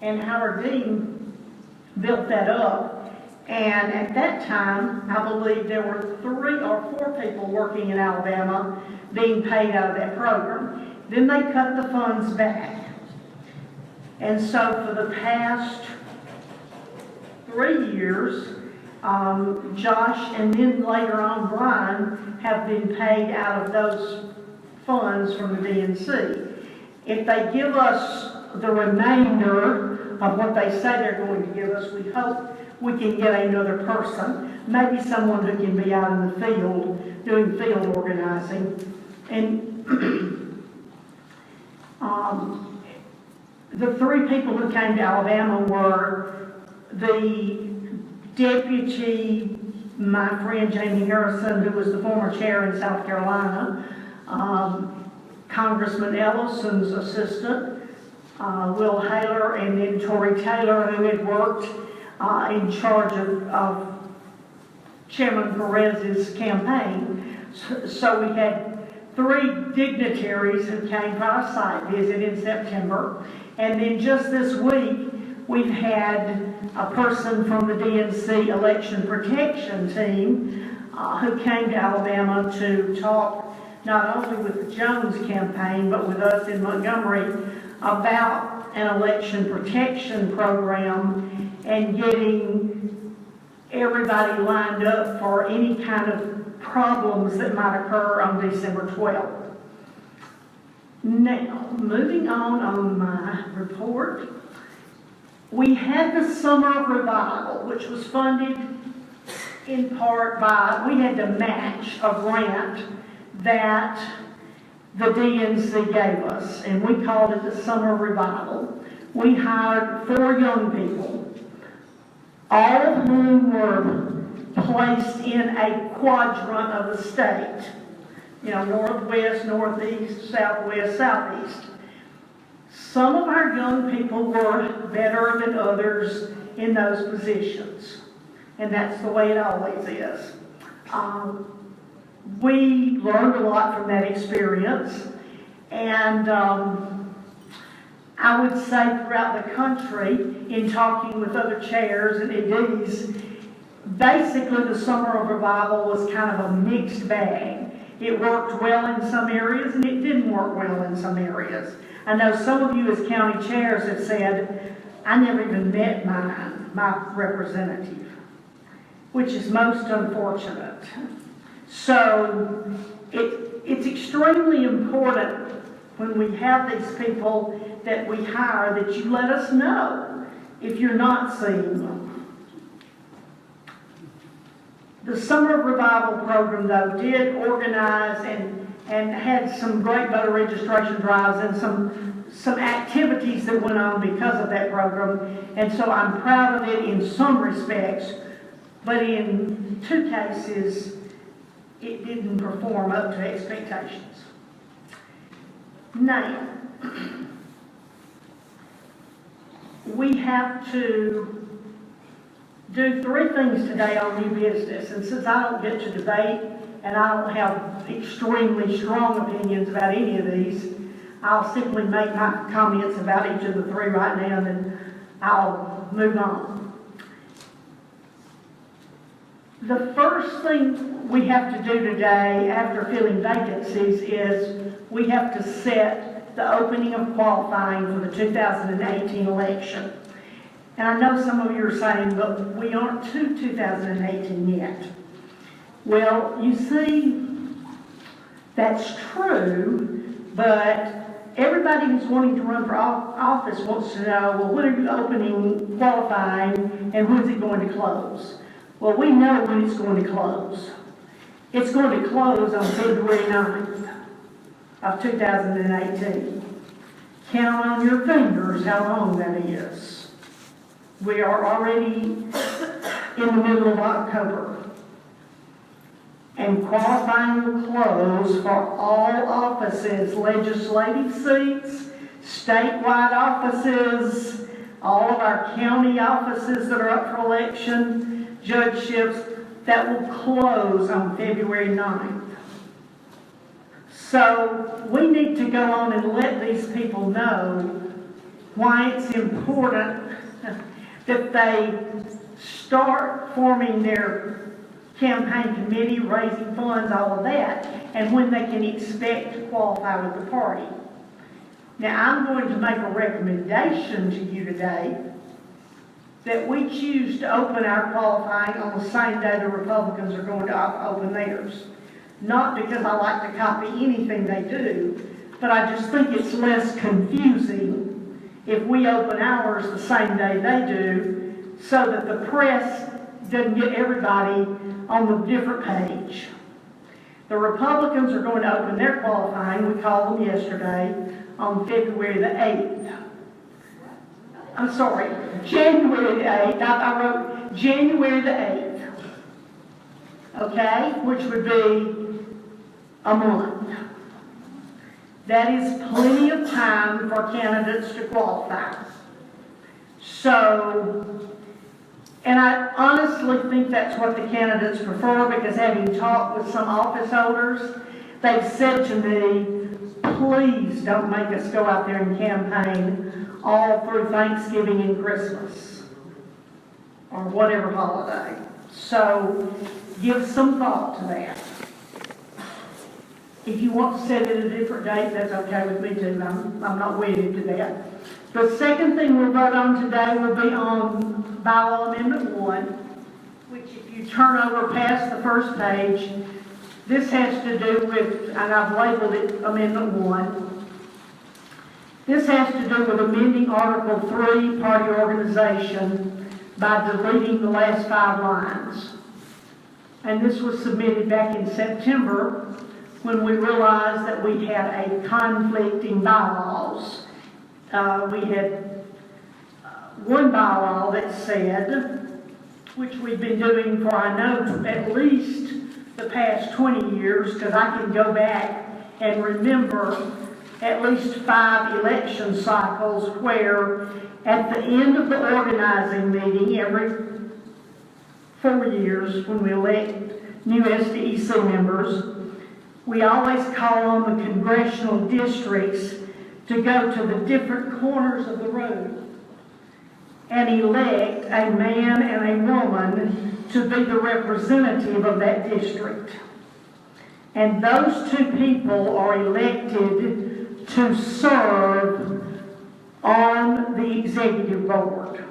And Howard Dean built that up, and at that time I believe there were 3 or 4 people working in Alabama being paid out of that program. Then they cut the funds back, and so for the past 3 years, Josh and then later on Brian have been paid out of those funds from the DNC. If they give us the remainder of what they say they're going to give us, we hope we can get another person, maybe someone who can be out in the field doing field organizing. And the 3 people who came to Alabama were the deputy, my friend Jamie Harrison, who was the former chair in South Carolina, Congressman Ellison's assistant, Will Haler, and then Tory Taylor, who had worked in charge of Chairman Perez's campaign. So we had 3 dignitaries who came for our site visit in September. And then just this week, we've had a person from the DNC election protection team who came to Alabama to talk not only with the Jones campaign, but with us in Montgomery about an election protection program and getting everybody lined up for any kind of problems that might occur on December 12th. Now, moving on my report, we had the Summer Revival, which was funded in part by, we had to match a grant that the DNC gave us, and we called it the Summer Revival. We hired 4 young people, all of whom were placed in a quadrant of the state. You know, northwest, northeast, southwest, southeast. Some of our young people were better than others in those positions, and that's the way it always is. We learned a lot from that experience, and I would say throughout the country, in talking with other chairs and EDs, basically the Summer of Revival was kind of a mixed bag. It worked well in some areas, and it didn't work well in some areas. I know some of you as county chairs have said, I never even met my representative, which is most unfortunate. So it's extremely important when we have these people that we hire that you let us know if you're not seeing them. The Summer Revival program, though, did organize and had some great voter registration drives and some activities that went on because of that program. And so I'm proud of it in some respects, but in 2 cases, it didn't perform up to expectations. Now, we have to do 3 things today on new business. And since I don't get to debate and I don't have extremely strong opinions about any of these, I'll simply make my comments about each of the 3 right now, and then I'll move on. The first thing we have to do today after filling vacancies is we have to set the opening of qualifying for the 2018 election. And I know some of you are saying, but we aren't to 2018 yet. Well, you see, that's true, but everybody who's wanting to run for office wants to know, well, when are you opening qualifying and when's it going to close? Well, we know when it's going to close. It's going to close on February 9th of 2018. Count on your fingers how long that is. We are already in the middle of October. And qualifying will close for all offices, legislative seats, statewide offices, all of our county offices that are up for election, judgeships, that will close on February 9th. So we need to go on and let these people know why it's important that they start forming their campaign committee, raising funds, all of that, and when they can expect to qualify with the party. Now, I'm going to make a recommendation to you today that we choose to open our qualifying on the same day the Republicans are going to open theirs. Not because I like to copy anything they do, but I just think it's less confusing if we open ours the same day they do, so that the press doesn't get everybody on the different page. The Republicans are going to open their qualifying, we called them yesterday, on February the 8th. I'm sorry, January the 8th. I wrote January the 8th. Okay? Which would be a month. That is plenty of time for candidates to qualify. So, and I honestly think that's what the candidates prefer, because having talked with some office holders, they've said to me, please don't make us go out there and campaign all through Thanksgiving and Christmas, or whatever holiday. So give some thought to that. If you want to set it at a different date, that's okay with me too. I'm not wedded to that. The second thing we'll vote on today will be on Bylaw Amendment 1, which if you turn over past the first page, this has to do with, and I've labeled it Amendment 1. This has to do with amending Article 3, Party Organization, by deleting the last 5 lines. And this was submitted back in September, when we realized that we had a conflict in bylaws. We had one bylaw that said, which we've been doing for, I know, at least the past 20 years, because I can go back and remember at least 5 election cycles where at the end of the organizing meeting every 4 years, when we elect new SDEC members, we always call on the congressional districts to go to the different corners of the room and elect a man and a woman to be the representative of that district. And those 2 people are elected to serve on the executive board.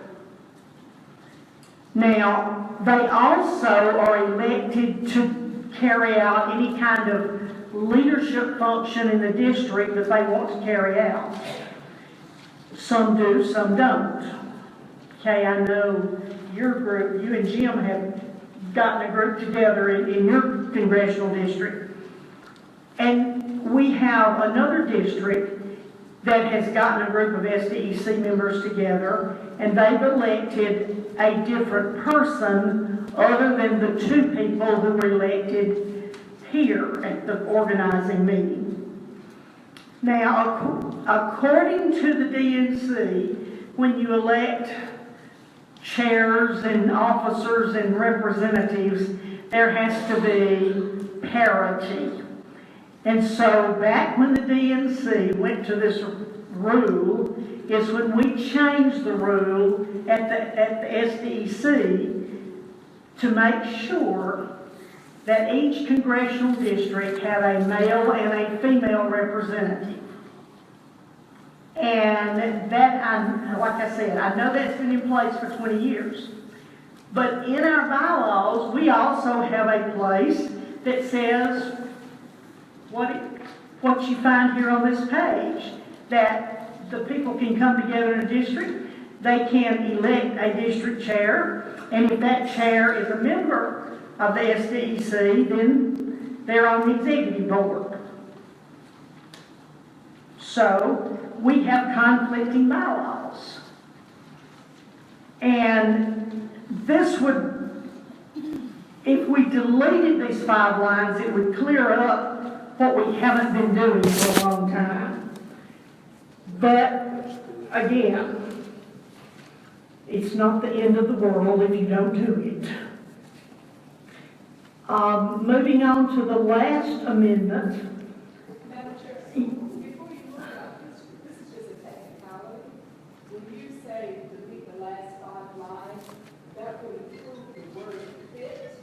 Now, they also are elected to carry out any kind of leadership function in the district that they want to carry out. Some do, some don't. Okay, I know your group, you and Jim have gotten a group together in your congressional district. And we have another district that has gotten a group of SDEC members together, and they've elected a different person other than the 2 people who were elected here at the organizing meeting. Now, according to the DNC, when you elect chairs and officers and representatives, there has to be parity. And so back when the DNC went to this rule, is when we changed the rule at the SDEC to make sure that each congressional district had a male and a female representative. And that, like I said, I know that's been in place for 20 years. But in our bylaws, we also have a place that says what you find here on this page, that the people can come together in a district, they can elect a district chair, and if that chair is a member of the SDEC, then they're on the executive board. So we have conflicting bylaws. And this would, if we deleted these 5 lines, it would clear up what we haven't been doing for a long time. But again, it's not the end of the world if you don't do it. Moving on to the last amendment. Madam Chair, before you move on, this is just a technicality. When you say delete the last 5 lines, that would include the word fit.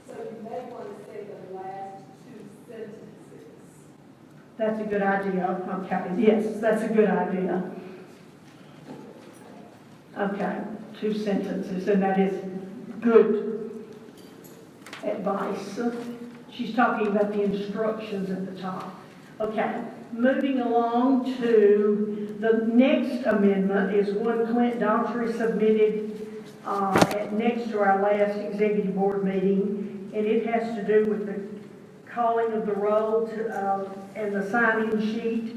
So you may want to say the last 2 sentences. That's a good idea. Okay, yes, that's a good idea. Okay, 2 sentences, and that is good advice. She's talking about the instructions at the top. Okay, moving along to the next amendment is one Clint Daughtry submitted next to our last executive board meeting, and it has to do with the calling of the roll and the sign-in sheet,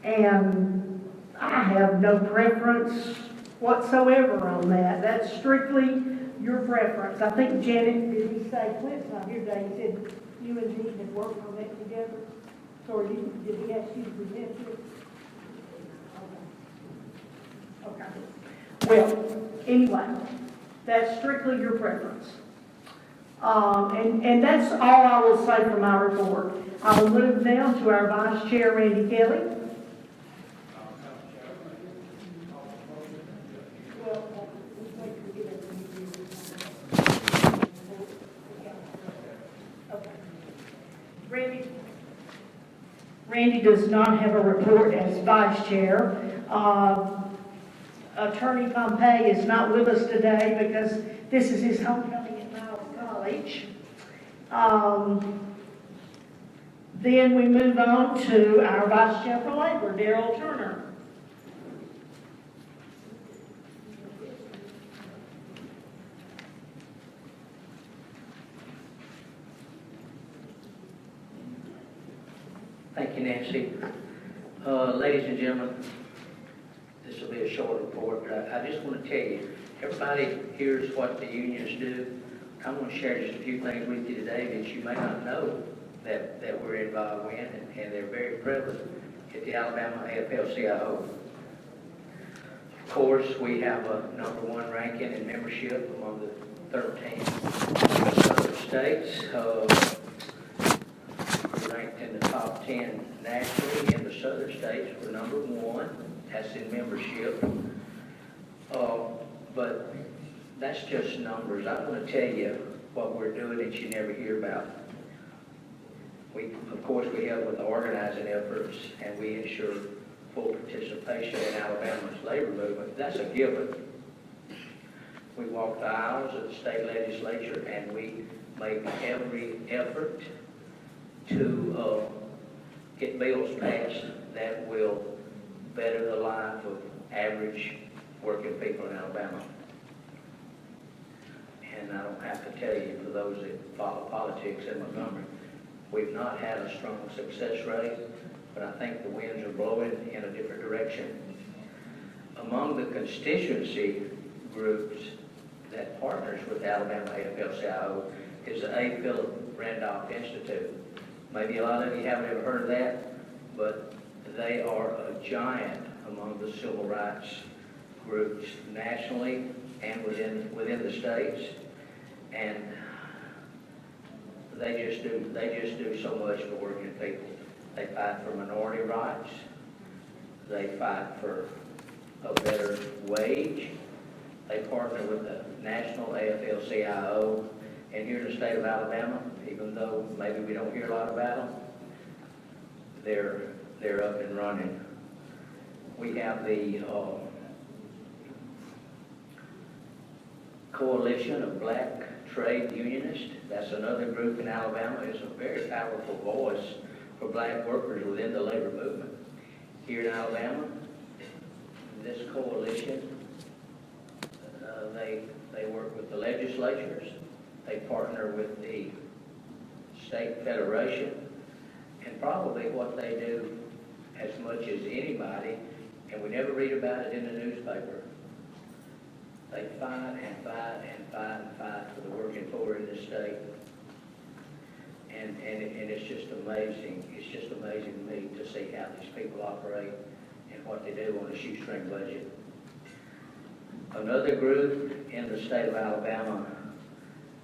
and I have no preference whatsoever on that. That's strictly your preference. I think Janet, did he say, Clint's not here today, he said you and he had worked on that together? So did he ask you to present it? Okay. Well, anyway, that's strictly your preference. And that's all I will say for my report. I will move now to our Vice Chair, Randy Kelly. Randy does not have a report as Vice Chair. Attorney Pompey is not with us today because this is his homecoming at Miles College. Then we move on to our Vice Chair for Labor, Darrell Turner. Thank you, Nancy. Ladies and gentlemen, this will be a short report, but I just want to tell you, everybody hears what the unions do. I'm going to share just a few things with you today that you may not know that we're involved in, and they're very prevalent at the Alabama AFL-CIO. Of course, we have a #1 ranking in membership among the 13 southern states. We're ranked in the top 10 nationally in the southern states. We're #1. That's in membership. But that's just numbers. I want to tell you what we're doing that you never hear about. Of course, we help with the organizing efforts, and we ensure full participation in Alabama's labor movement. That's a given. We walk the aisles of the state legislature, and we make every effort to get bills passed that will better the life of average working people in Alabama. And I don't have to tell you, for those that follow politics in Montgomery, we've not had a strong success rate, but I think the winds are blowing in a different direction. Among the constituency groups that partners with Alabama AFL-CIO is the A. Philip Randolph Institute. Maybe a lot of you haven't ever heard of that, but they are a giant among the civil rights groups nationally and within the states, and they just do so much for working people. They fight for minority rights. They fight for a better wage. They partner with the national AFL-CIO, and here in the state of Alabama, even though maybe we don't hear a lot about them, they're up and running. We have the Coalition of Black Trade Unionists. That's another group in Alabama. It's a very powerful voice for black workers within the labor movement. Here in Alabama, this coalition, they work with the legislatures. They partner with the state federation, and probably what they do as much as anybody, and we never read about it in the newspaper. They fight and fight and fight and fight for the working poor in this state. And it's just amazing. It's just amazing to me to see how these people operate and what they do on a shoestring budget. Another group in the state of Alabama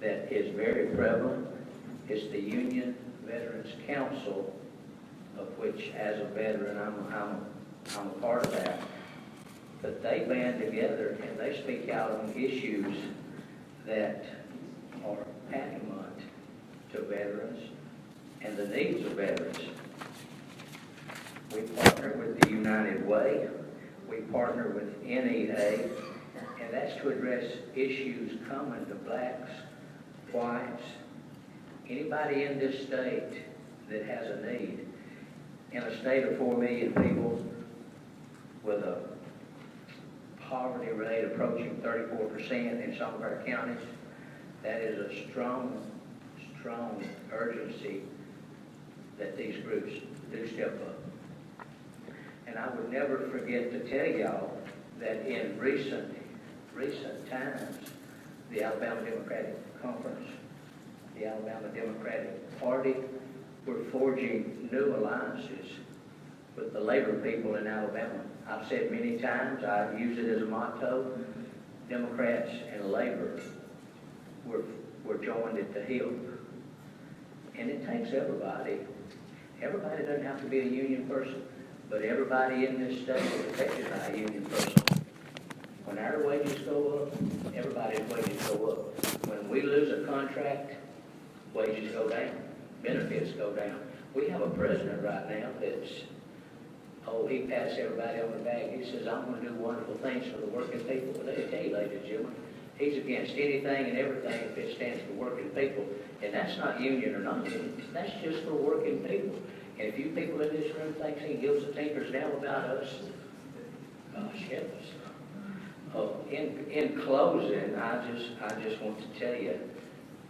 that is very prevalent is the Union Veterans Council, of which, as a veteran, I'm a part of that. But they band together and they speak out on issues that are paramount to veterans and the needs of veterans. We partner with the United Way. We partner with NEA, and that's to address issues common to blacks, whites, anybody in this state that has a need. In a state of 4 million people with a poverty rate approaching 34% in some of our counties, that is a strong urgency that these groups do step up. And I would never forget to tell y'all that in recent times, the Alabama Democratic Conference, the Alabama Democratic Party, were forging new alliances with the labor people in Alabama. I've said many times, I use it as a motto, Democrats and labor were joined at the hip. And it takes everybody. Everybody doesn't have to be a union person, but everybody in this state is affected by a union person. When our wages go up, everybody's wages go up. When we lose a contract, wages go down, benefits go down. We have a president right now that's, he pats everybody on the back. He says, I'm going to do wonderful things for the working people. But let me tell you, ladies and gentlemen, he's against anything and everything if it stands for working people. And that's not union or non-union. That's just for working people. And if you people in this room think he gives a tinker's nail about us, gosh, help us. In closing, I just want to tell you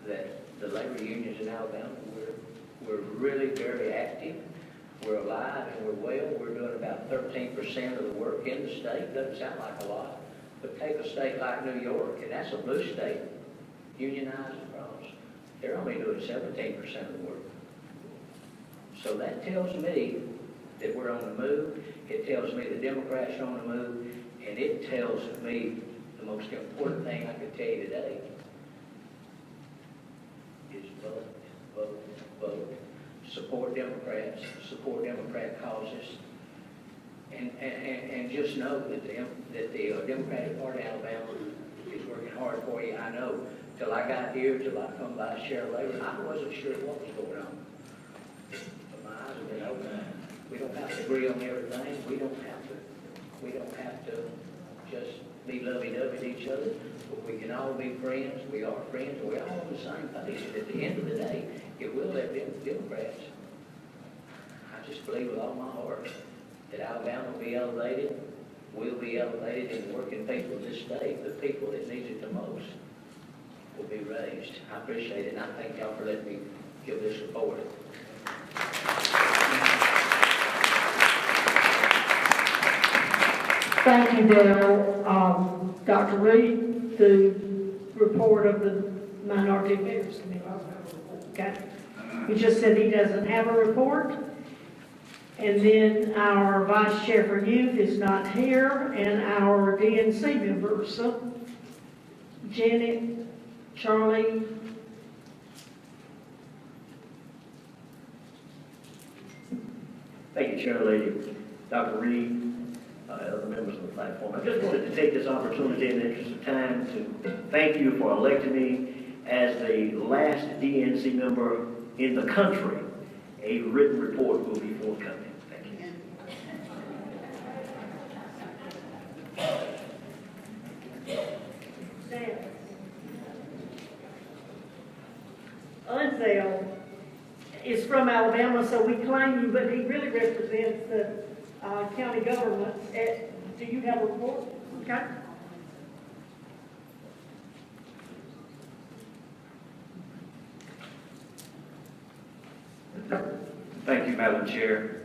that the labor unions in Alabama, we're really very active. We're alive and we're well. We're doing about 13% of the work in the state. Doesn't sound like a lot, but take a state like New York, and that's a blue state, unionized across. They're only doing 17% of the work. So that tells me that we're on the move. It tells me the Democrats are on the move, and it tells me the most important thing I can tell you today is vote, vote, vote. Support Democrats, support Democrat causes, and just know that the Democratic Party of Alabama is working hard for you. I know. Till I got here, till I come by share labor, I wasn't sure what was going on. But my eyes have been open. We don't have to agree on everything. We don't have to just be lovey-dovey to each other. But we can all be friends. We are friends. We're all on the same page. And at the end of the day, it will let Democrats. I just believe with all my heart that Alabama will be elevated. We'll be elevated, and the working people of this state, the people that need it the most, will be raised. I appreciate it, and I thank y'all for letting me give this report. Thank you, Dale. Dr. Reed, the report of the Minority Affairs Committee. Okay. He just said he doesn't have a report. And then our vice chair for youth is not here, and our DNC members, Janet, Charlie, Thank you, Chair Lady, Dr. Reed, other members of the platform. I just wanted to take this opportunity in the interest of time to thank you for electing me as the last DNC member in the country. A written report will be forthcoming. Thank you. Unzel is from Alabama, so we claim you, but he really represents the county government. Do you have a report? Okay. Thank you, Madam Chair.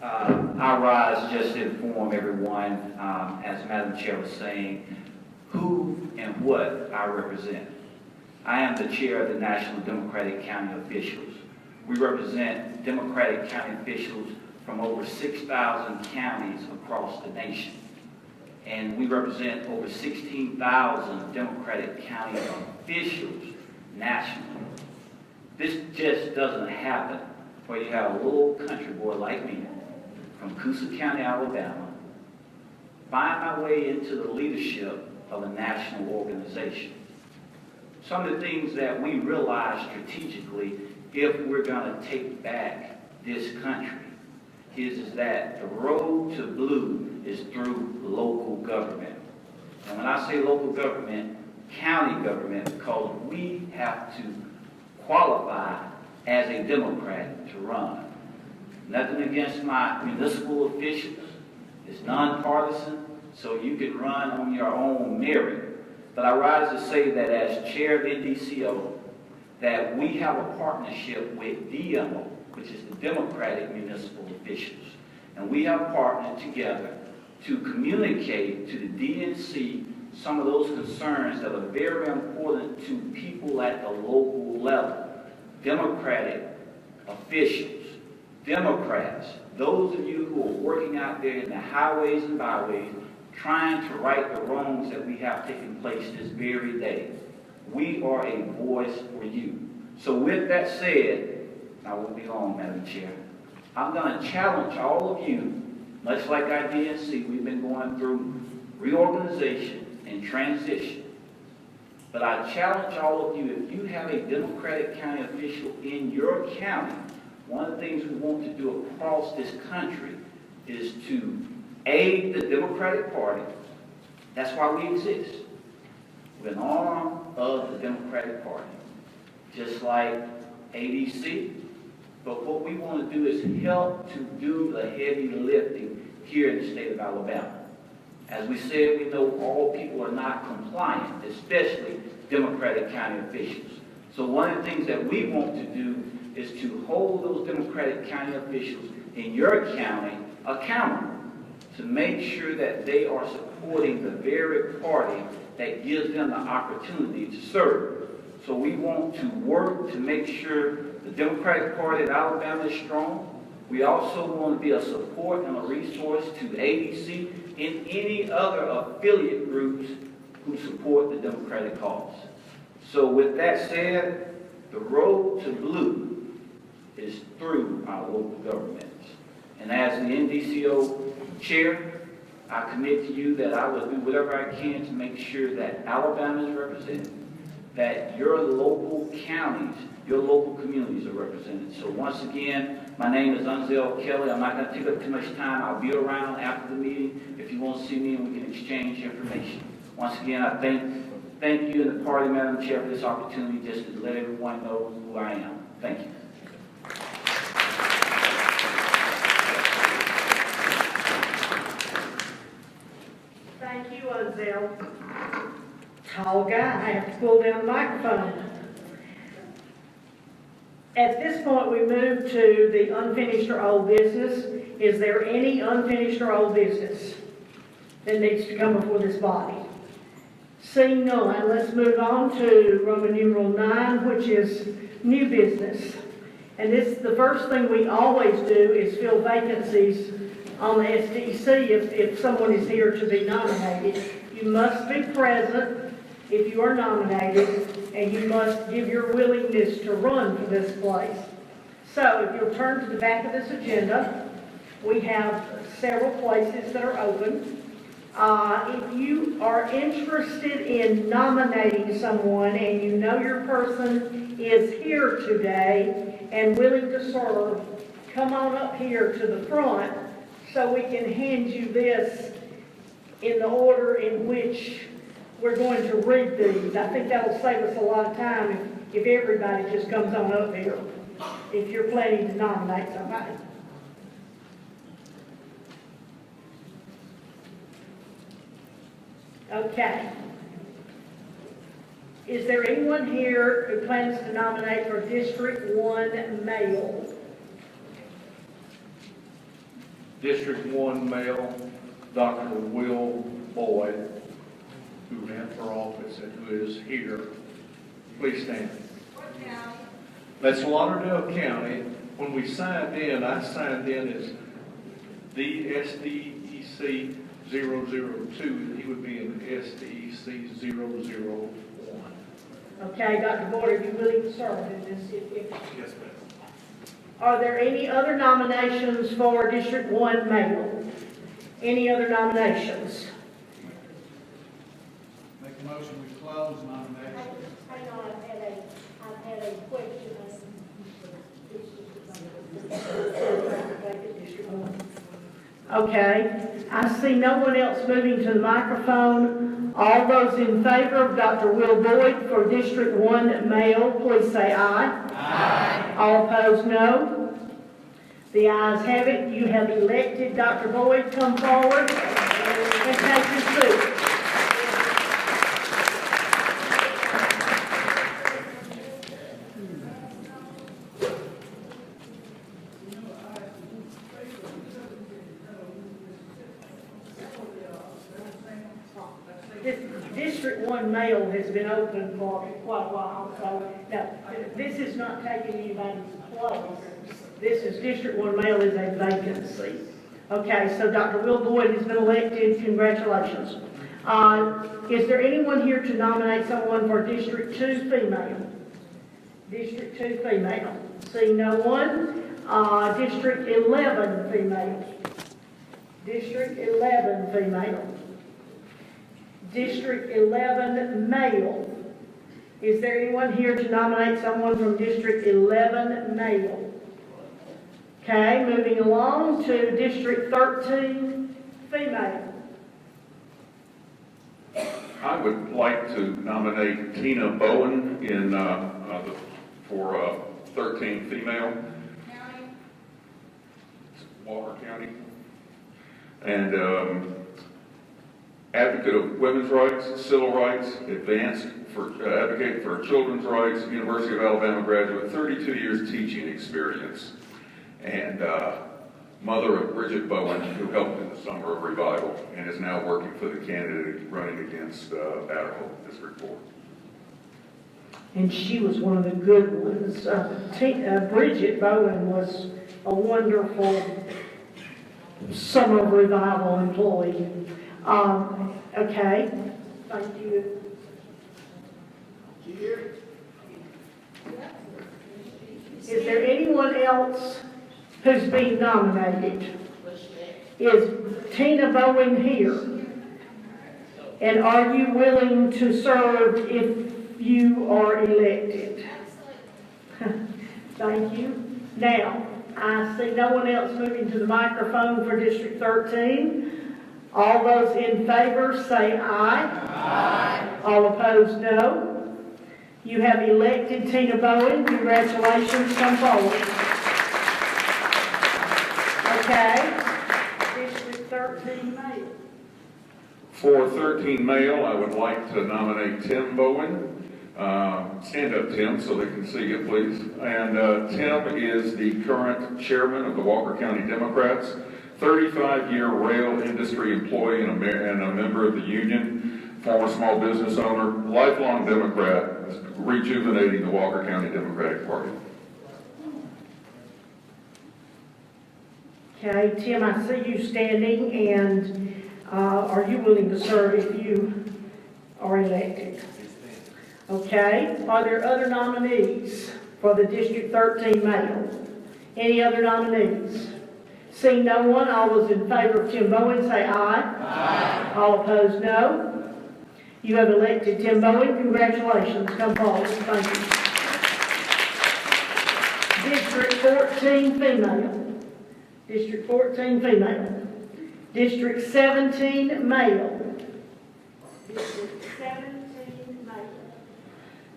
I rise just to inform everyone, as Madam Chair was saying, who and what I represent. I am the chair of the National Democratic County Officials. We represent Democratic county officials from over 6,000 counties across the nation. And we represent over 16,000 Democratic county officials nationally. This just doesn't happen where you have a little country boy like me from Coosa County, Alabama, find my way into the leadership of a national organization. Some of the things that we realize strategically if we're going to take back this country is that the road to blue is through local government. And when I say local government, county government, because we have to qualify as a Democrat to run. Nothing against my municipal officials. It's nonpartisan, so you can run on your own merit. But I rise to say that as chair of NDCO, that we have a partnership with DMO, which is the Democratic Municipal Officials. And we have partnered together to communicate to the DNC some of those concerns that are very important to people at the local level. Democratic officials, Democrats, those of you who are working out there in the highways and byways, trying to right the wrongs that we have taken place this very day. We are a voice for you. So with that said, I won't be long, Madam Chair. I'm going to challenge all of you, much like our DNC, we've been going through reorganization and transition. But I challenge all of you, if you have a Democratic county official in your county, one of the things we want to do across this country is to aid the Democratic Party. That's why we exist. We're an arm of the Democratic Party, just like ADC. But what we want to do is help to do the heavy lifting here in the state of Alabama. As we said, we know all people are not compliant, especially Democratic county officials. So one of the things that we want to do is to hold those Democratic county officials in your county accountable, to make sure that they are supporting the very party that gives them the opportunity to serve. So we want to work to make sure the Democratic Party of Alabama is strong. We also want to be a support and a resource to ADC and any other affiliate groups who support the Democratic cause. So with that said, the road to blue is through our local governments. And as the NDCO chair, I commit to you that I will do whatever I can to make sure that Alabama is represented, that your local counties, your local communities are represented. So once again, my name is Unzel Kelly. I'm not going to take up too much time. I'll be around after the meeting if you want to see me and we can exchange information. Once again, I thank you and the party, Madam Chair, for this opportunity just to let everyone know who I am. Thank you. Thank you, Unzel. Tall guy, I have to pull down the microphone. At this point, we move to the unfinished or old business. Is there any unfinished or old business that needs to come before this body? Seeing none, let's move on to Roman numeral 9, which is new business. And the first thing we always do is fill vacancies on the SDEC if someone is here to be nominated. You must be present if you are nominated, and you must give your willingness to run for this place. So if you'll turn to the back of this agenda, we have several places that are open. If you are interested in nominating someone and you know your person is here today and willing to serve, come on up here to the front so we can hand you this in the order in which we're going to read these. I think that'll save us a lot of time if everybody just comes on up here, if you're planning to nominate somebody. Okay. Is there anyone here who plans to nominate for District 1 male? District 1 male, Dr. Will Boyd, who ran for office and who is here. Please stand. What county? That's Lauderdale County. When we signed in, I signed in as the SDEC 002. He would be in SDEC 001. Okay, Dr. Boyd, are you willing to serve in this? Yes, ma'am. Are there any other nominations for District 1 male? Any other nominations? Make a motion, we close nominations. Hang on, I've had a question. Okay, I see no one else moving to the microphone. All those in favor of Dr. Will Boyd for District 1 male, please say aye. Aye. All opposed, no. The ayes have it. You have elected Dr. Boyd. Come forward and take your seat. District 1 male has been open for quite a while, so now, this is not taking anybody's place. This is District 1 male is a vacancy. Okay, so Dr. Will Boyd has been elected. Congratulations. Is there anyone here to nominate someone for District 2 female? District 2 female. See no one. District 11 female. District 11 female. District 11 male. Is there anyone here to nominate someone from District 11 male? Okay, moving along to District 13 female. I would like to nominate Tina Bowen for 13 female. County? Walker County. And advocate of women's rights, civil rights, advocate for children's rights, University of Alabama graduate, 32 years teaching experience, and mother of Bridget Bowen, who helped in the Summer of Revival and is now working for the candidate running against Idaho District 4. And she was one of the good ones. Bridget Bowen was a wonderful Summer of Revival employee. Okay, thank you. Is there anyone else who's being nominated? Is Tina Bowen here? And are you willing to serve if you are elected? Thank you. Now, I see no one else moving to the microphone for District 13. All those in favor say aye. Aye. All opposed, no. You have elected Tina Bowen. Congratulations. Come forward. Okay. District 13 male. For 13 male, I would like to nominate Tim Bowen. Stand up, Tim, so they can see you, please. And Tim is the current chairman of the Walker County Democrats, 35-year rail industry employee and a member of the union, former small business owner, lifelong Democrat, rejuvenating the Walker County Democratic Party. Okay, Tim, I see you standing, and are you willing to serve if you are elected? Okay, are there other nominees for the District 13 male? Any other nominees? Seeing no one, all those in favor of Tim Bowen say aye. Aye. All opposed, no. You have elected Tim Bowen. Congratulations. Come forward. Thank you. District 14 female. District 14 female. District 17 male. District 17 male.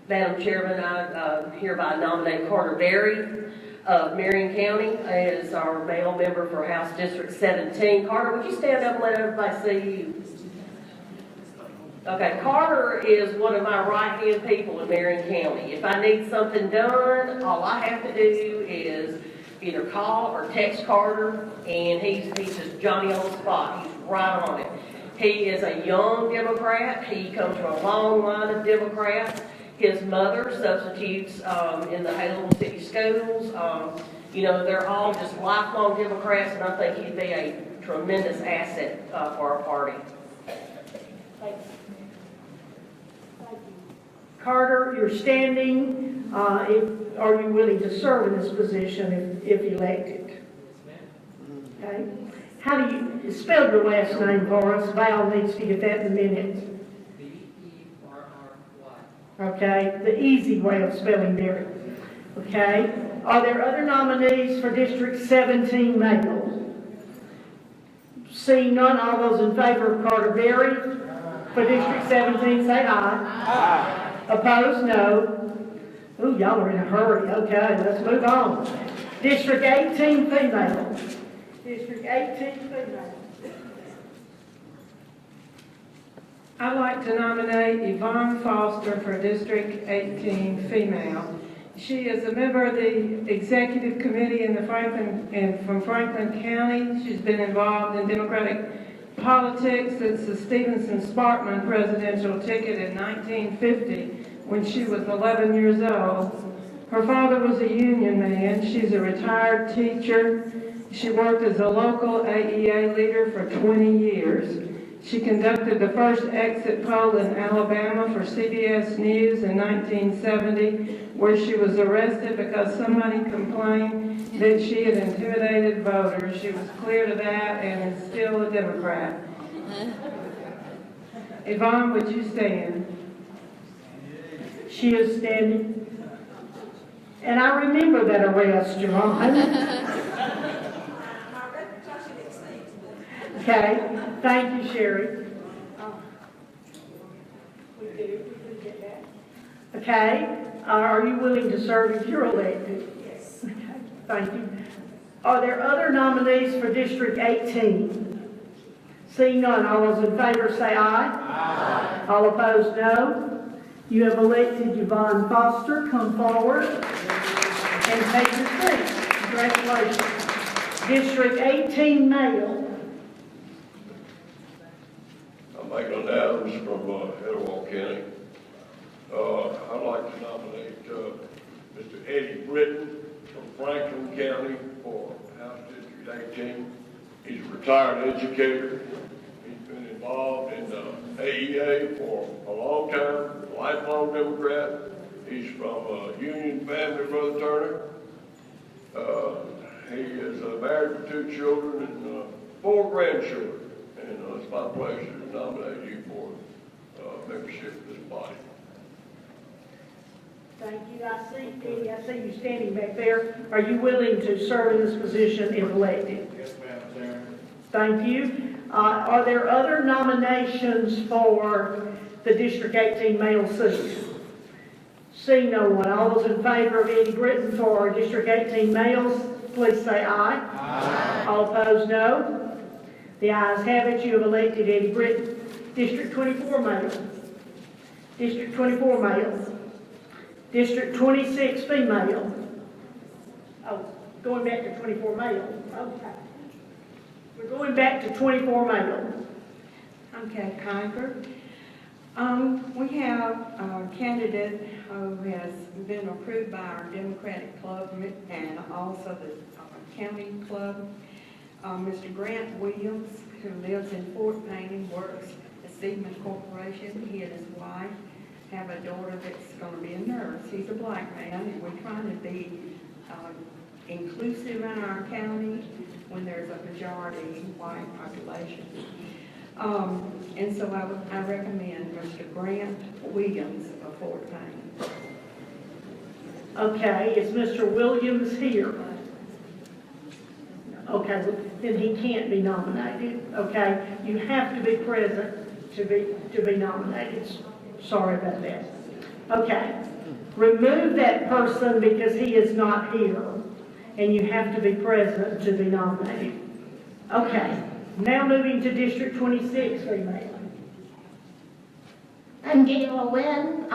Madam Chairman, I hereby nominate Carter Berry of Marion County as our male member for House District 17. Carter, would you stand up and let everybody see you? Okay, Carter is one of my right-hand people in Marion County. If I need something done, all I have to do is either call or text Carter, and he's just Johnny on the spot. He's right on it. He is a young Democrat. He comes from a long line of Democrats. His mother substitutes in the Haleville City Schools. You know, they're all just lifelong Democrats, and I think he'd be a tremendous asset for our party. Thank you. Carter, you're standing. Are you willing to serve in this position if elected? Okay. How do you spell your last name for us? Val needs to get that in a minute. Okay, the easy way of spelling Berry. Okay, are there other nominees for District 17 male? Seeing none, all those in favor of Carter Berry for District 17 say aye. Aye. Opposed, no. Ooh, y'all are in a hurry. Okay, let's move on. District 18 female. District 18 female. I'd like to nominate Yvonne Foster for District 18 female. She is a member of the Executive Committee in from Franklin County. She's been involved in Democratic politics since the Stevenson-Sparkman presidential ticket in 1950 when she was 11 years old. Her father was a union man. She's a retired teacher. She worked as a local AEA leader for 20 years. She conducted the first exit poll in Alabama for CBS News in 1970, where she was arrested because somebody complained that she had intimidated voters. She was clear to that and is still a Democrat. Yvonne, would you stand? She is standing. And I remember that arrest, Yvonne. Okay, thank you, Sherry. We did get that. Okay, are you willing to serve if you're elected? Yes. Okay, thank you. Are there other nominees for District 18? Seeing none, all those in favor say aye. Aye. All opposed, no. You have elected Yvonne Foster. Come forward and take your seat. Congratulations. District 18 male. Michael Adams from Etowah County. I'd like to nominate Mr. Eddie Britton from Franklin County for House District 18. He's a retired educator. He's been involved in AEA for a long time, a lifelong Democrat. He's from a union family, Brother Turner. He is married with 2 children and 4 grandchildren. And it's my pleasure to nominate you for membership of this body. Thank you. I see you standing back there. Are you willing to serve in this position if elected? Yes, Madam Chairman. Thank you. Are there other nominations for the District 18 male seat? Seeing no one, all those in favor of Eddie Britton for District 18 males, please say aye. Aye. All opposed, no. The ayes have it. You have elected Eddie Britton. District 24 male. District 24 male. District 26 female. Oh, going back to 24 male. Okay. We're going back to 24 male. Okay, Kiper. We have a candidate who has been approved by our Democratic Club and also the County Club. Mr. Grant Williams, who lives in Fort Payne and works at Siemens Corporation. He and his wife have a daughter that's going to be a nurse. He's a black man, and we're trying to be inclusive in our county when there's a majority white population. And so I recommend Mr. Grant Williams of Fort Payne. Okay, is Mr. Williams here? Okay, then he can't be nominated, okay? You have to be present to be nominated. Sorry about that. Okay, remove that person because he is not here, and you have to be present to be nominated. Okay, now moving to District 26, female. I'm Gail Wynn,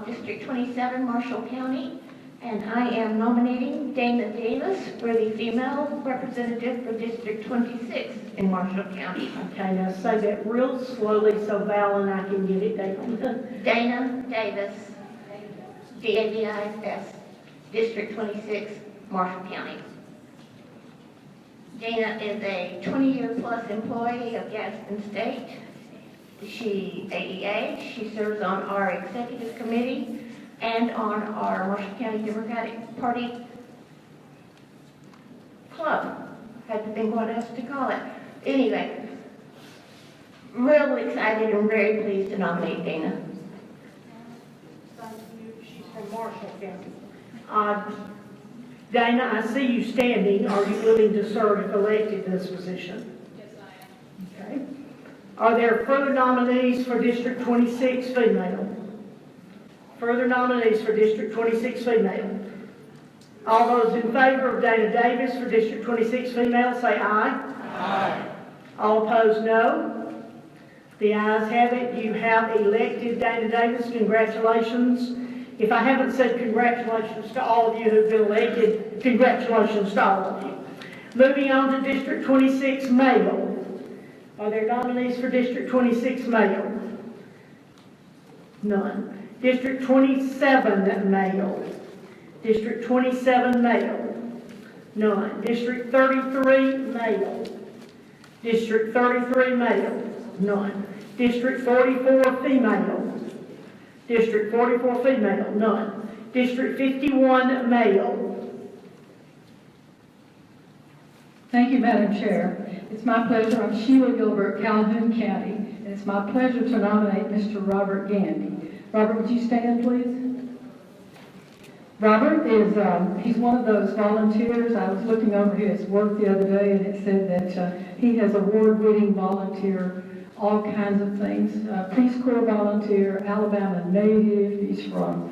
District 27, Marshall County, and I am nominating Dana Davis for the female representative for District 26 in Marshall County. Okay, now say that real slowly so Val and I can get it down. Dana Davis, D-A-V-I-S, District 26, Marshall County. Dana is a 20-year-plus employee of Gadsden State. She AEA. She serves on our executive committee and on our Marshall County Democratic Party club. Had to think what else to call it. Anyway, real excited and very pleased to nominate Dana. Thank you. She's from Marshall County. Dana, I see you standing. Are you willing to serve if elected to this position? Yes, I am. Okay. Are there further nominees for District 26 female? Further nominees for District 26 female? All those in favor of Dana Davis for District 26 female say aye. Aye. All opposed, no. The ayes have it. You have elected Dana Davis. Congratulations. If I haven't said congratulations to all of you who've been elected, congratulations to all of you. Moving on to District 26 male. Are there nominees for District 26 male? None. District 27 male. District 27 male. None. District 33 male. District 33 male. None. District 44 female. District 44 female. None. District 51 male. Thank you, Madam Chair. It's my pleasure. I'm Sheila Gilbert, Calhoun County, and it's my pleasure to nominate Mr. Robert Gandy. Robert, would you stand, please? Robert is, he's one of those volunteers. I was looking over his work the other day, and it said that he has award-winning volunteer, all kinds of things. Peace Corps volunteer, Alabama native. He's from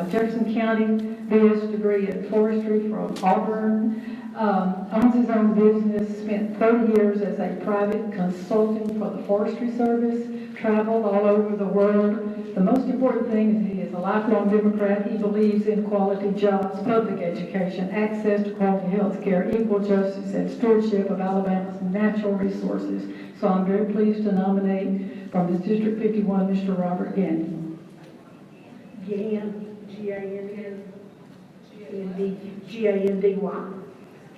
Jefferson County, BS degree in forestry from Auburn. Owns his own business, spent 30 years as a private consultant for the Forestry Service, traveled all over the world. The most important thing is he is a lifelong Democrat. He believes in quality jobs, public education, access to quality health care, equal justice, and stewardship of Alabama's natural resources. So I'm very pleased to nominate from this District 51, Mr. Robert Gandy. Gandy.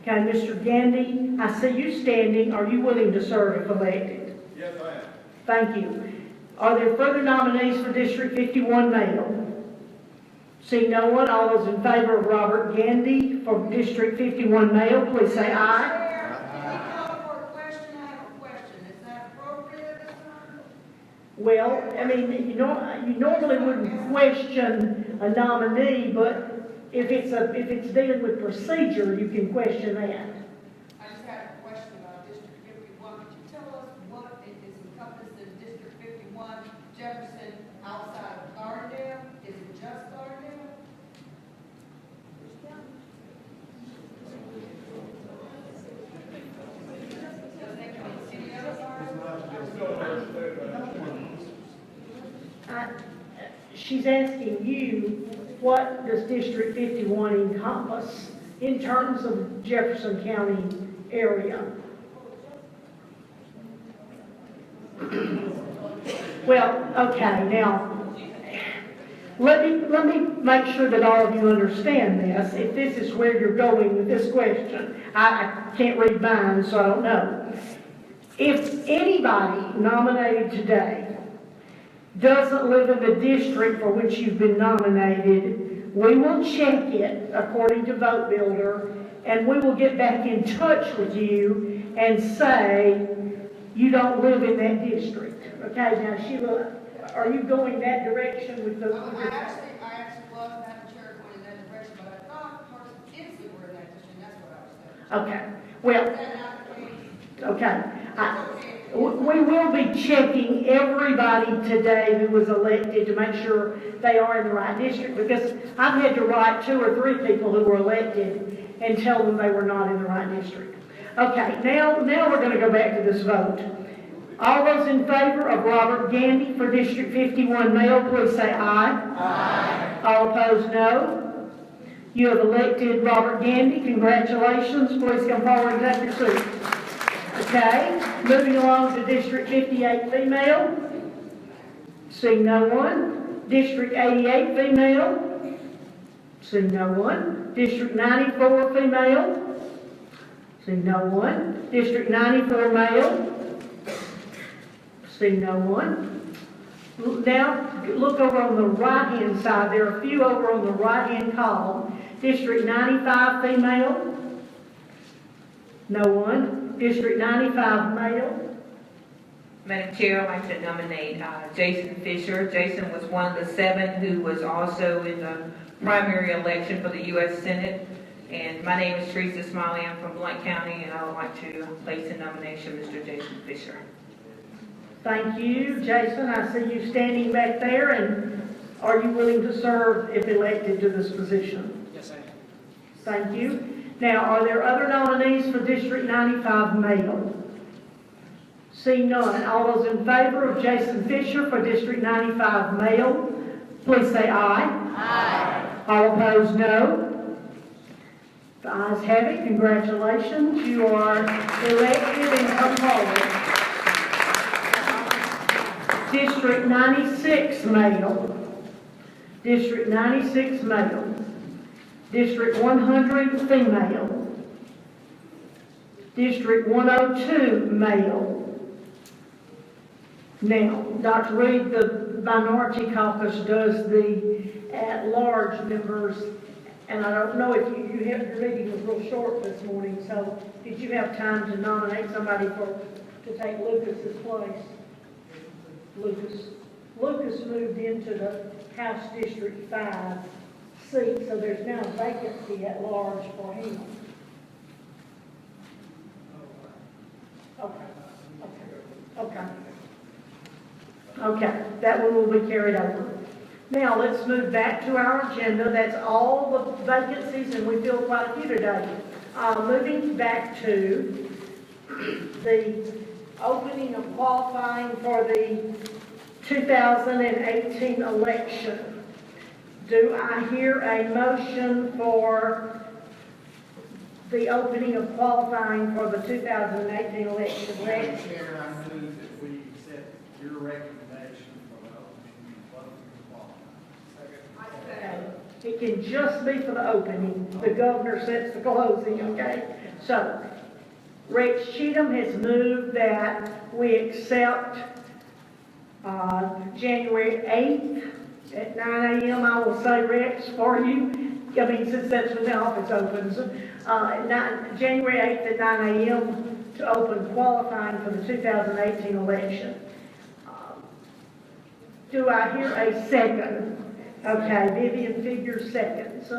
Okay, Mr. Gandy, I see you standing. Are you willing to serve if elected? Yes, I am. Thank you. Are there further nominees for District 51 male? See no one. All those in favor of Robert Gandy for District 51 male, please say aye. Well, I mean, you normally wouldn't question a nominee, but if it's dealing with procedure, you can question that. I just had a question about District 51. Could you tell us what is encompassed in District 51, Jefferson, outside of Gardendale? Is it just Gardendale? She's asking you, what does District 51 encompass in terms of Jefferson County area? Well, okay, now, let me make sure that all of you understand this, if this is where you're going with this question. I can't read mine, so I don't know. If anybody nominated today doesn't live in the district for which you've been nominated, we will check it according to Vote Builder, and we will get back in touch with you and say you don't live in that district. Okay, now Sheila, are you going that direction with the... I actually love Madam Chair going in that direction, but I thought the person did see where that district, and that's what I was saying. Okay, well, okay. We will be checking everybody today who was elected to make sure they are in the right district, because I've had to write 2 or 3 people who were elected and tell them they were not in the right district. Okay, now we're going to go back to this vote. All those in favor of Robert Gandy for District 51 male, please say aye. Aye. All opposed, no. You have elected Robert Gandy. Congratulations. Please come forward and take your seat. Okay, moving along to District 58 female. Seeing no one. District 88 female. Seeing no one. District 94 female. Seeing no one. District 94 male. Seeing no one. Now look over on the right-hand side. There are a few over on the right-hand column. District 95 female. No one. District 95 male. Madam Chair, I'd like to nominate Jason Fisher. Jason was one of the 7 who was also in the primary election for the U.S. Senate. And my name is Teresa Smiley. I'm from Blount County, and I would like to place in nomination Mr. Jason Fisher. Thank you, Jason. I see you standing back there, and are you willing to serve if elected to this position? Yes, I am. Thank you. Now, are there other nominees for District 95 male? See none. All those in favor of Jason Fisher for District 95 male, please say aye. Aye. All opposed, no. The ayes have it. Congratulations. You are elected and come forward. District 96 male. District 96 male. District 100 female. District 102 male. Now, Dr. Reed, the minority caucus does the at-large members, and I don't know if your meeting was real short this morning, so did you have time to nominate somebody to take Lucas's place? Lucas moved into the House District 5 seat, so there's now a vacancy at large for him. Okay, that one will be carried over. Now, let's move back to our agenda. That's all the vacancies, and we filled quite a few today. Moving back to the opening of qualifying for the 2018 election. Do I hear a motion for the opening of qualifying for the 2018 election? Madam Chair, I move that we accept your recommendation for the opening and closing of qualifying. It can just be for the opening. The governor sets the closing, okay? So, Rex Cheatham has moved that we accept January 8th at 9 a.m. I will say, Rex, for you. I mean, since that's when the office opens. January 8th at 9 a.m. to open qualifying for the 2018 election. Do I hear a second? Okay, Vivian Figure seconds.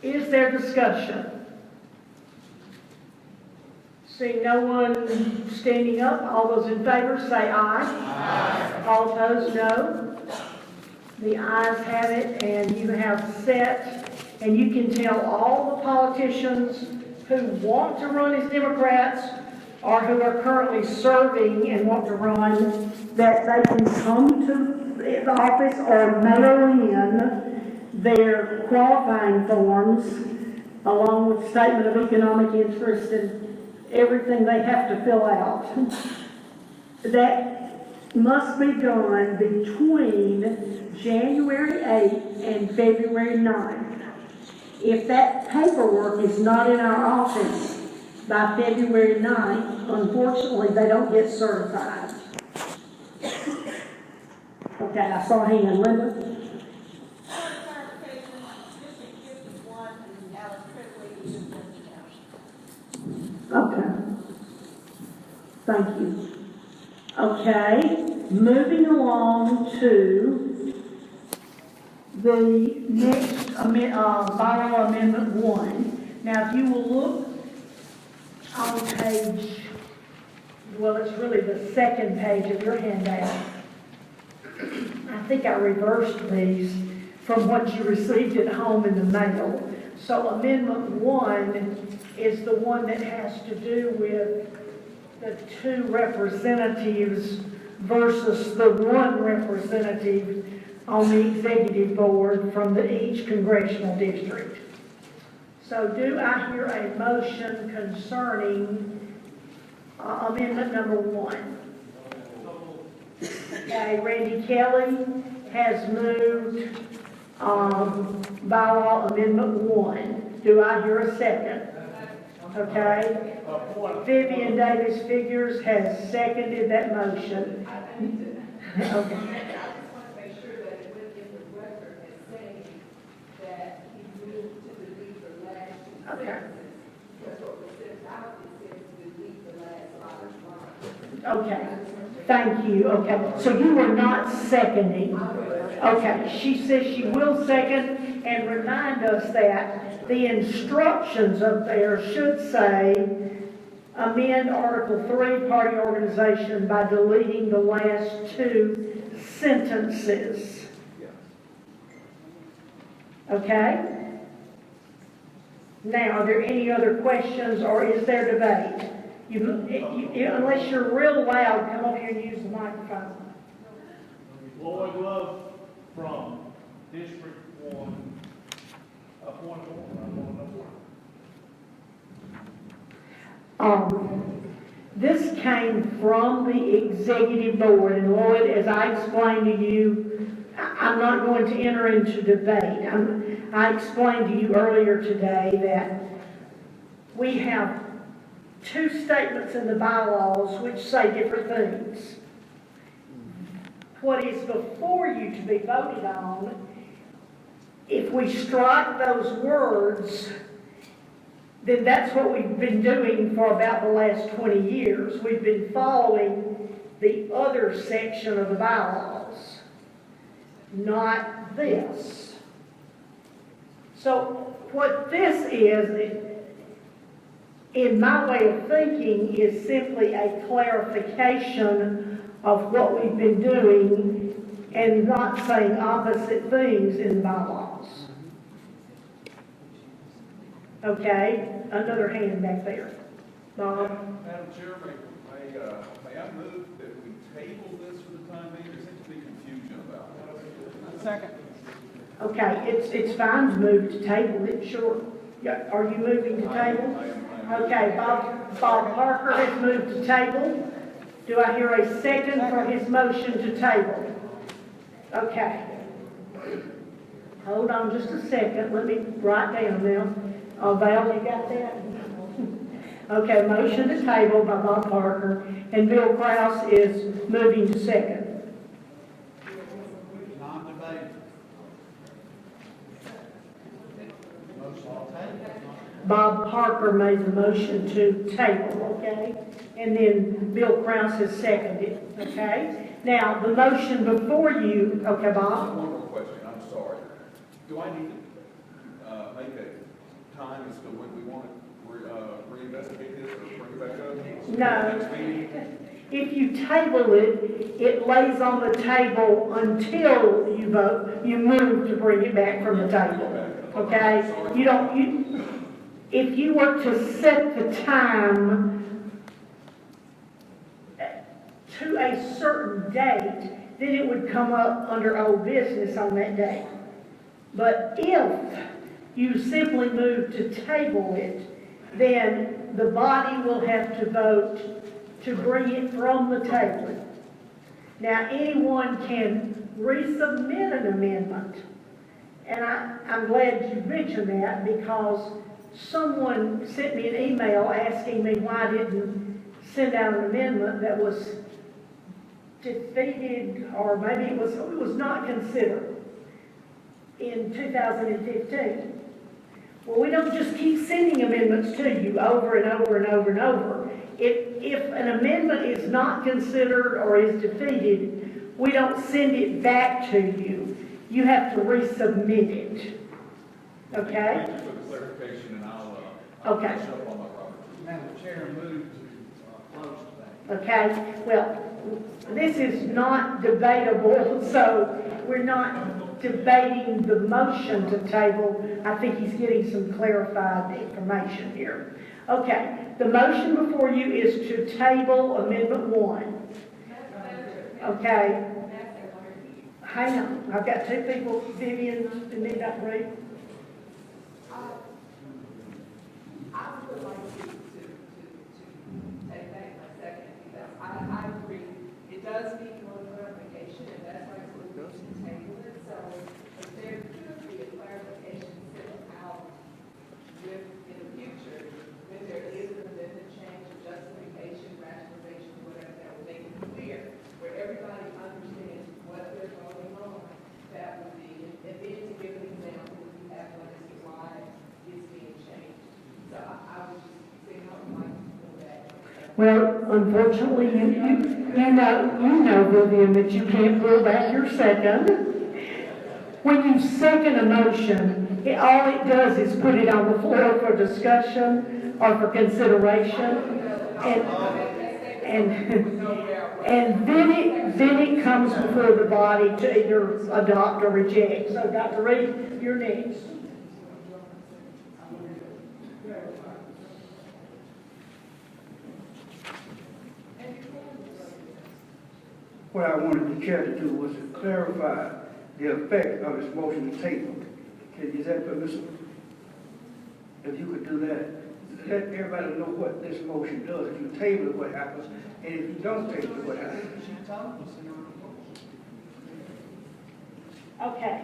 Is there discussion? Seeing no one standing up, all those in favor say aye. Aye. All opposed, no. The ayes have it, and you have set, and you can tell all the politicians who want to run as Democrats or who are currently serving and want to run that they can come to the office or mail in their qualifying forms along with statement of economic interest and everything they have to fill out. That must be done between January 8th and February 9th. If that paperwork is not in our office by February 9th, unfortunately, they don't get certified. Okay, I saw a hand. Linda? Okay. Thank you. Okay, moving along to the next bylaw amendment 1. Now, if you will look on page, well, it's really the second page of your handout. I think I reversed these from what you received at home in the mail. So amendment 1 is the one that has to do with the 2 representatives versus the 1 representative on the executive board from each congressional district. So do I hear a motion concerning amendment number 1? Okay, Randy Kelly has moved bylaw amendment 1. Do I hear a second? Okay. Vivian Davis Figures has seconded that motion. Okay. I just want to make sure that it went in the record as saying that he moved to delete the last 2 sentences. That's what was sent out, it says delete the last 5 lines. Okay, thank you. Okay, so you were not seconding. Okay, she says she will second, and remind us that the instructions up there should say amend Article 3, party organization, by deleting the last 2 sentences. Okay? Now, are there any other questions, or is there debate? Unless you're real loud, come over here and use the microphone. Lloyd Love from District 1, point 1. This came from the executive board, and Lloyd, as I explained to you, I'm not going to enter into debate. I explained to you earlier today that we have 2 statements in the bylaws which say different things. What is before you to be voted on, if we strike those words, then that's what we've been doing for about the last 20 years. We've been following the other section of the bylaws, not this. So what this is, in my way of thinking, is simply a clarification of what we've been doing and not saying opposite things in the bylaws. Okay, another hand back there. Bob? Madam Chair, may I move that we table this for the time being? There seems to be confusion about it. Second. Okay, it's fine to move to table it, sure. Yeah, are you moving to table? Okay, Bob Parker has moved to table. Do I hear a second for his motion to table? Okay. Hold on just a second. Let me write down now. Val, you got that? Okay, motion to table by Bob Parker, and Bill Krause is moving to second. Non-debate. Bob Parker made the motion to table, okay? And then Bill Krause has seconded, okay? Now, the motion before you, okay, Bob? One more question, I'm sorry. Do I need to make a time as to when we want to reinvestigate this or bring it back up? No. Next meeting? If you table it, it lays on the table until you vote. You move to bring it back from the table, okay? If you were to set the time to a certain date, then it would come up under old business on that day. But if you simply move to table it, then the body will have to vote to bring it from the table. Now, anyone can resubmit an amendment. And I'm glad you mentioned that because someone sent me an email asking me why I didn't send out an amendment that was defeated, or maybe it was not considered in 2015. Well, we don't just keep sending amendments to you over and over and over and over. If an amendment is not considered or is defeated, we don't send it back to you. You have to resubmit it. Okay? Thank you for the clarification, and I'll Okay. finish up on my Robert. Madam Chair, move to close today. Okay? Well, this is not debatable, so we're not debating the motion to table. I think he's getting some clarified information here. Okay, the motion before you is to table Amendment 1. Okay. Hang on, I've got two people, Vivian and me, that right? I would like to take back my second, because I agree, it does need more clarification, and that's why we're going to table it. So if there could be a clarification sent out with, in the future, when there is an amendment, change, or justification, rationalization, whatever, that will make it clear, where everybody understands what they're voting on, that would be, and then to give an example, if you have one as to why it's being changed. So I would just say, how would like to do that? Well, unfortunately, you know, Vivian, that you can't pull back your second. When you second a motion, all it does is put it on the floor for discussion or for consideration. And then it comes before the body to either adopt or reject. So Dr. Reed, you're next. What I wanted the chair to do was to clarify the effect of this motion to table. Is that permissible? If you could do that, let everybody know what this motion does. If you table it, what happens, and if you don't table it, what happens. Okay.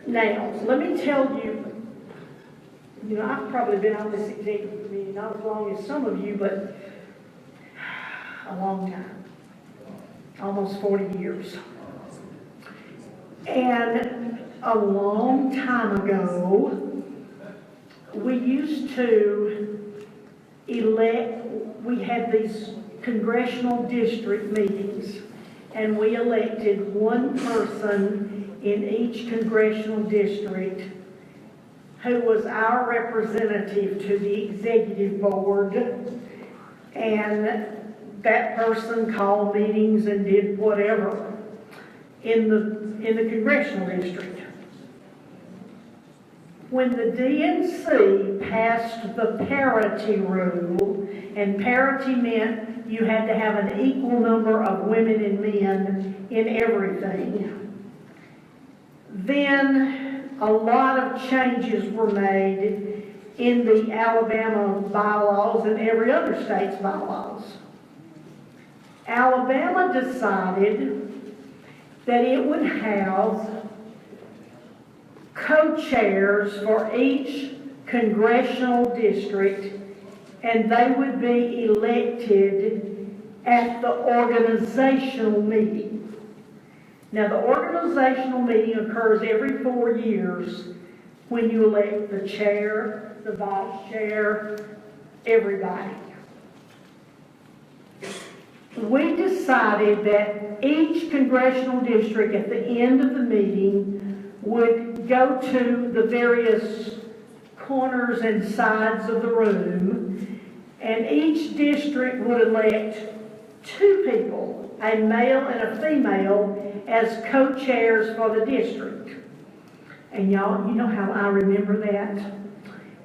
Now, let me tell you, I've probably been on this executive committee not as long as some of you, but a long time, almost 40 years. And a long time ago, we used to elect, we had these congressional district meetings, and we elected one person in each congressional district who was our representative to the executive board, and that person called meetings and did whatever in the congressional district. When the DNC passed the parity rule, and parity meant you had to have an equal number of women and men in everything, then a lot of changes were made in the Alabama bylaws and every other state's bylaws. Alabama decided that it would have co-chairs for each congressional district, and they would be elected at the organizational meeting. Now, the organizational meeting occurs every 4 years when you elect the chair, the vice chair, everybody. We decided that each congressional district at the end of the meeting would go to the various corners and sides of the room, and each district would elect 2 people, a male and a female, as co-chairs for the district. And y'all, you know how I remember that?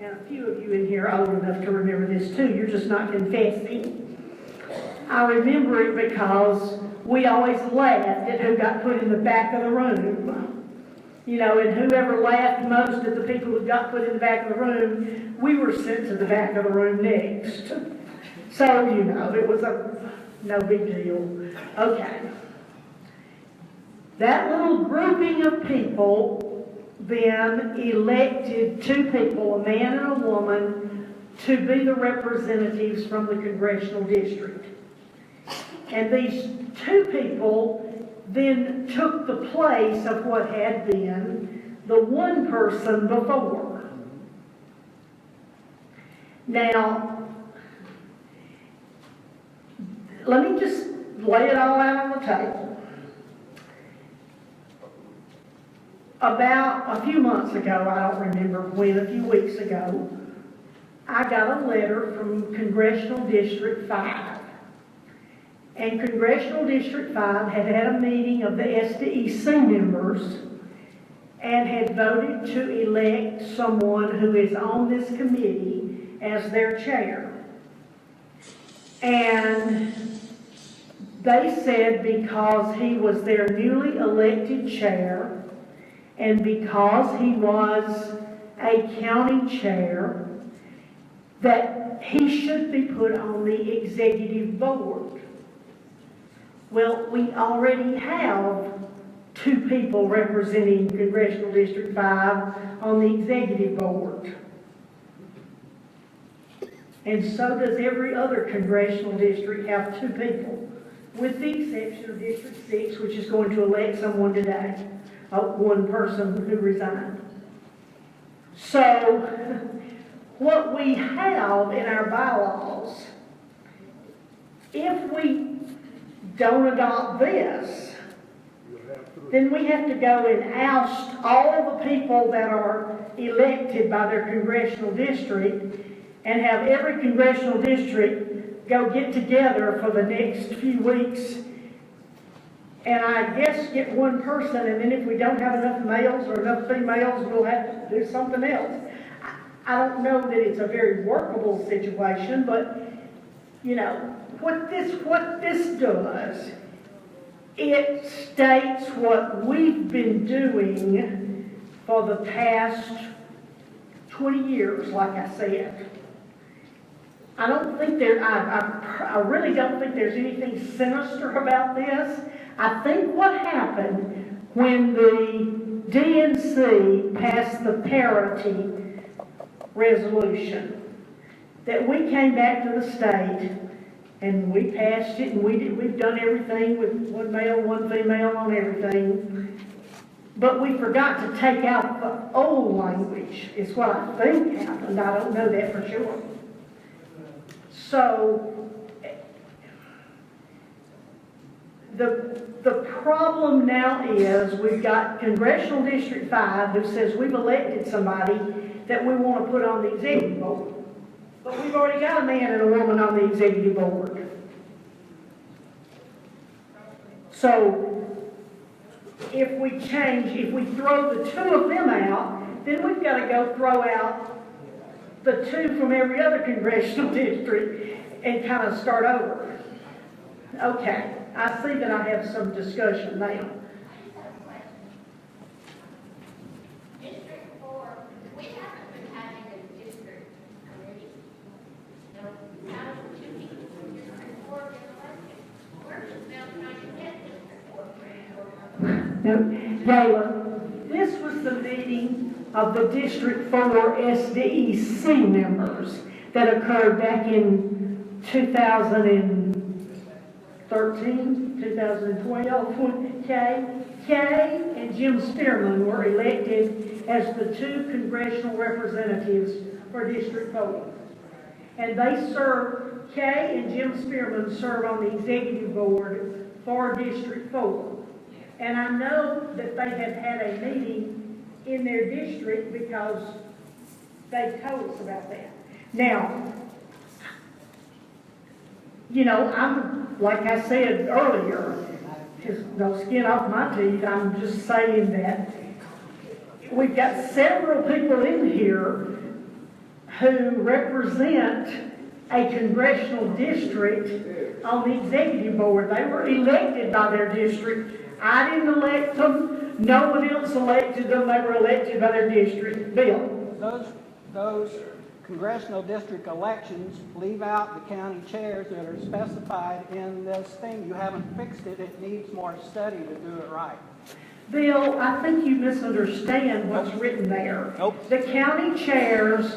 And a few of you in here are old enough to remember this too. You're just not confessing. I remember it because we always laughed at who got put in the back of the room. And whoever laughed most at the people who got put in the back of the room, we were sent to the back of the room next. So, it was No big deal. Okay. That little grouping of people then elected two people, a man and a woman, to be the representatives from the congressional district. And these two people then took the place of what had been the one person before. Now, let me just lay it all out on the table. About a few months ago, I don't remember when, a few weeks ago, I got a letter from Congressional District 5. And Congressional District 5 had had a meeting of the SDEC members and had voted to elect someone who is on this committee as their chair. And they said because he was their newly elected chair, and because he was a county chair, that he should be put on the executive board. Well, we already have two people representing Congressional District 5 on the executive board. And so does every other congressional district have two people, with the exception of District 6, which is going to elect someone today. One person who resigned. So, what we have in our bylaws, if we don't adopt this, then we have to go and oust all the people that are elected by their congressional district and have every congressional district go get together for the next few weeks and I guess get one person, and then if we don't have enough males or enough females, we'll have to do something else. I don't know that it's a very workable situation, but, you know, what this does, it states what we've been doing for the past 20 years, like I said. I don't think I really don't think there's anything sinister about this. I think what happened when the DNC passed the parity resolution, that we came back to the state and we passed it and we've done everything with one male, one female on everything. But we forgot to take out the old language, is what I think happened. I don't know that for sure. So, the problem now is we've got Congressional District 5 who says we've elected somebody that we want to put on the executive board. But we've already got a man and a woman on the executive board. So, if we throw the two of them out, then we've got to go throw out the two from every other congressional district and kind of start over. Okay, I see that I have some discussion now. District 4, we haven't been having a district committee. No, out of the 2 people from District 4 get elected. We're just now trying to get District 4. Now, Gayla, this was the meeting of the District 4 SDEC members that occurred back in 2013, 2012. Kay and Jim Spearman were elected as the two congressional representatives for District 4. And they serve, Kay and Jim Spearman serve on the executive board for District 4. And I know that they have had a meeting in their district because they told us about that. Now, you know, I'm, like I said earlier, just no skin off my teeth, I'm just saying that we've got several people in here who represent a congressional district on the executive board. They were elected by their district. I didn't elect them. No one else elected them. They were elected by their district. Bill? Those congressional district elections, leave out the county chairs that are specified in this thing. You haven't fixed it. It needs more study to do it right. Bill, I think you misunderstand what's written there. Nope. The county chairs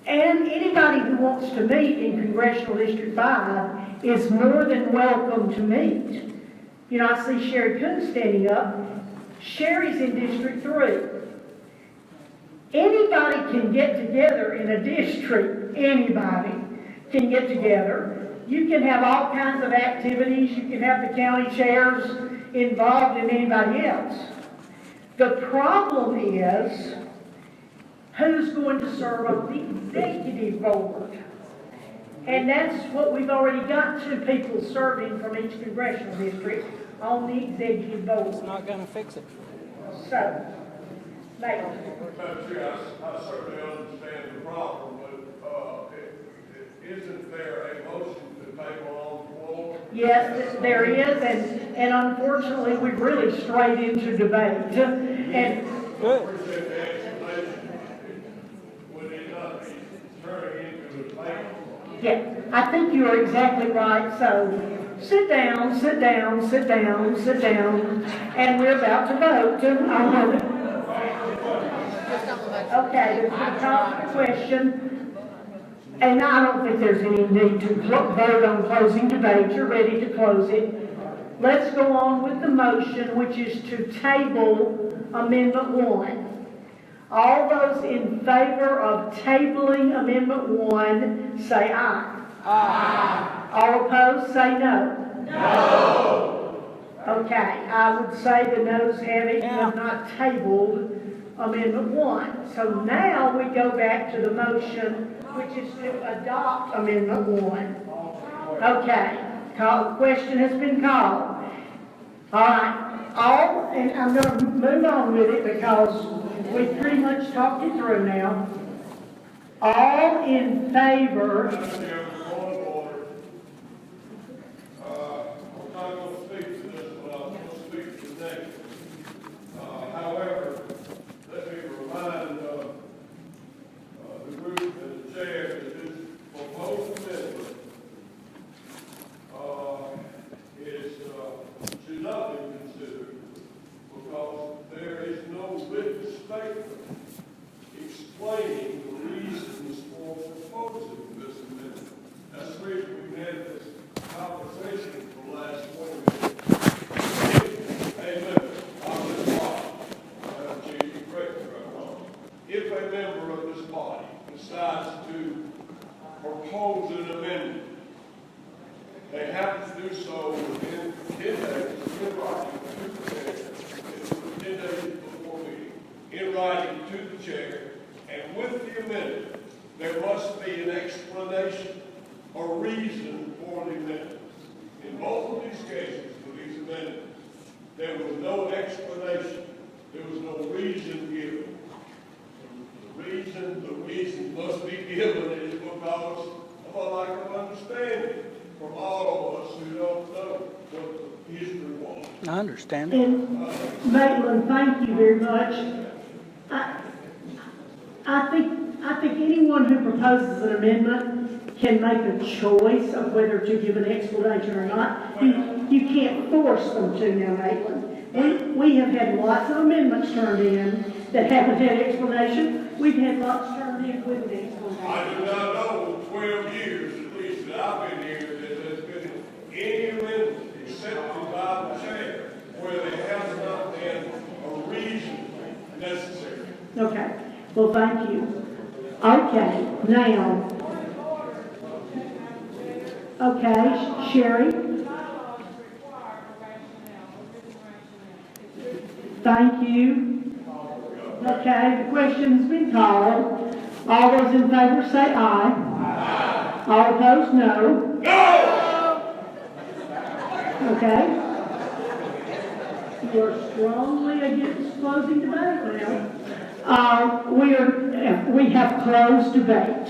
and anybody who wants to meet in Congressional District 5 is more than welcome to meet. You know, I see Sherry Coon standing up. Sherry's in District 3. Anybody can get together in a district. Anybody can get together. You can have all kinds of activities. You can have the county chairs involved in anybody else. The problem is who's going to serve on the executive board. And that's what we've already got, 2 people serving from each congressional district on the executive board. It's not going to fix it. So, Mayor. Madam Chair, I certainly understand the problem, but isn't there a motion to table on the floor? Yes, there is, and unfortunately, we've really strayed into debate. And Good. Appreciate the explanation. Would it not be turning into a debate? yeah, I think you are exactly right. So sit down, sit down, sit down, sit down, and we're about to vote. Okay, there's been a call for question, and I don't think there's any need to vote on closing debate. You're ready to close it. Let's go on with the motion, which is to table Amendment 1. All those in favor of tabling Amendment 1, say aye. Aye. All opposed, say no. No. Okay, I would say the noes have it. You have not tabled Amendment 1. So now we go back to the motion, which is to adopt Amendment 1. Okay, question has been called. All right, and I'm going to move on with it because we've pretty much talked it through now. All in favor. I'm not going to speak to this, but I'm going to speak to the next. However, let me remind the group and the chair that this proposed amendment should not be considered because there is no written statement explaining the reasons for proposing this amendment. That's the reason we've had this conversation for the last 20 minutes. If a member of this body decides to propose an amendment, they have to do so within 10 days in writing to the chair, 10 days before meeting, in writing to the chair, and with the amendment, there must be an explanation or reason for the amendment. In both of these cases, for these amendments, there was no explanation. There was no reason given. The reason must be given is because of a lack of understanding from all of us who don't know what the history was. I understand. And Maitland, thank you very much. I think anyone who proposes an amendment can make a choice of whether to give an explanation or not. You can't force them to now, Maitland. We have had lots of amendments turned in that haven't had explanation. We've had lots turned in with an explanation. I do not know in 12 years, at least, that I've been here, that there's been any amendment accepted by the chair where there has not been a reason necessary. Okay. Well, thank you. Okay. Now. Okay, Sherry. Thank you. Okay, the question has been called. All those in favor say aye. Aye. All opposed, no. No! Okay. You're strongly against closing debate now. We have closed debate.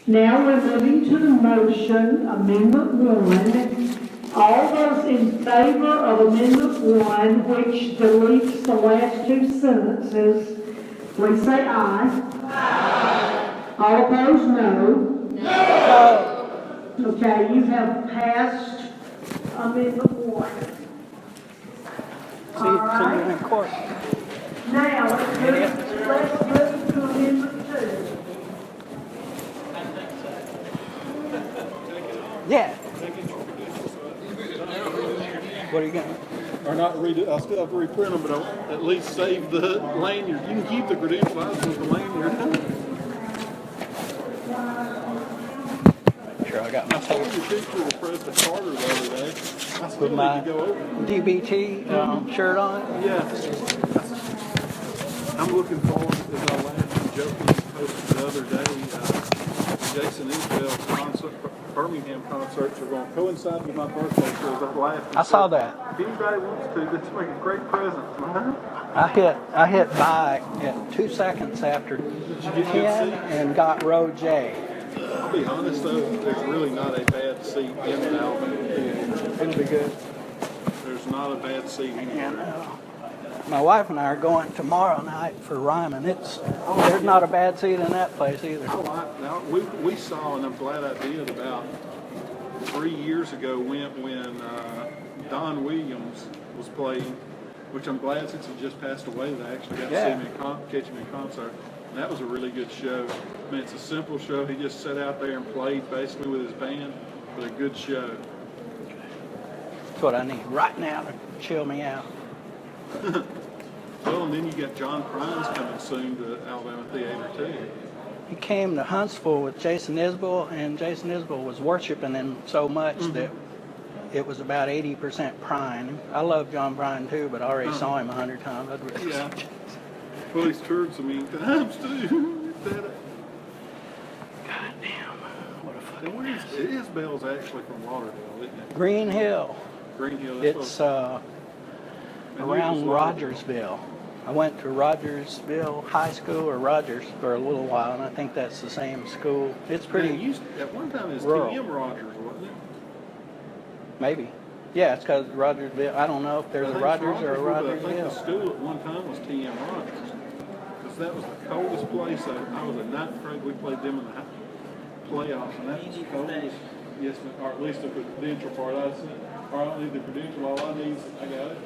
Now we're moving to the motion, Amendment 1. All those in favor of Amendment 1, which deletes the last 2 sentences, please say aye. Aye. All opposed, no. No. Okay, you have passed Amendment 1. See you in court. Now, let's move to Amendment 2. Yeah. What are you going to? Or not read it, I still have to reprint them, but I'll at least save the lanyard. You can keep the credential, I just want the lanyard. Sure, I got my I saw your picture with President Carter the other day. I still with my need to go over. DBT shirt on. Yeah. I'm looking forward, as I laughed and joked, posted the other day, Jason Isbell's concert, Birmingham concerts are going to coincide with my birthday, so I was laughing. I saw that. If anybody wants to, let's make a great present. I hit buy at 2 seconds after 10 and got row J. I'll be honest though, there's really not a bad seat in the album. It'll be good. There's not a bad seat anywhere. And my wife and I are going tomorrow night for Ryman. There's not a bad seat in that place either. Now, we saw, and I'm glad I did, about 3 years ago when Don Williams was playing, which I'm glad since he just passed away that I actually got to see him catch him in concert. And that was a really good show. I mean, it's a simple show. He just sat out there and played basically with his band, but a good show. That's what I need right now to chill me out. Well, and then you got John Prine's coming soon to Alabama Theater too. He came to Huntsville with Jason Isbell, and Jason Isbell was worshiping him so much that it was about 80% Prine. I love John Prine too, but I already saw him 100 times. I'd really Well, he's toured so many times too. God damn. What a fucking mess. Isbell's actually from Lauderdale, isn't it? Green Hill. Green Hill. That's It's around Rogersville. I went to Rogersville High School or Rogers for a little while, and I think that's the same school. It's pretty at one time it was rural. T.M. Rogers, wasn't it? Maybe. Yeah, it's because Rogersville. I don't know if there's a Rogers or a I think the Rogersville. school at one time was T.M. Rogers. Because that was the coldest place. I was a ninth grade. We played them in the playoffs, and that was the coldest. Yes, or at least the credential part. I don't need the credential. All I need, I got it.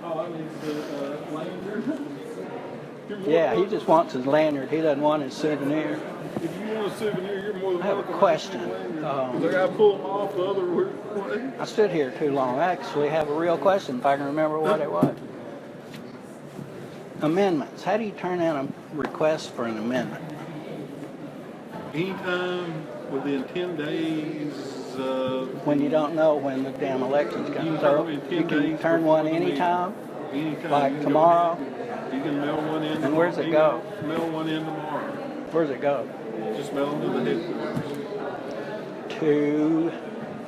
All I need is the lanyard. Yeah, he just wants his lanyard. He doesn't want his souvenir. If you want a souvenir, you're more than I have a welcome. question. I got to pull them off the other way. I stood here too long. I actually have a real question if I can remember what it was. Amendments. How do you turn in a request for an amendment? Anytime within 10 days. When you don't know when the damn election's coming. So you can turn one anytime? Anytime. Like tomorrow? You can mail one in. And where's it go? Mail one in tomorrow. Where's it go? Just mail them to the headquarters. To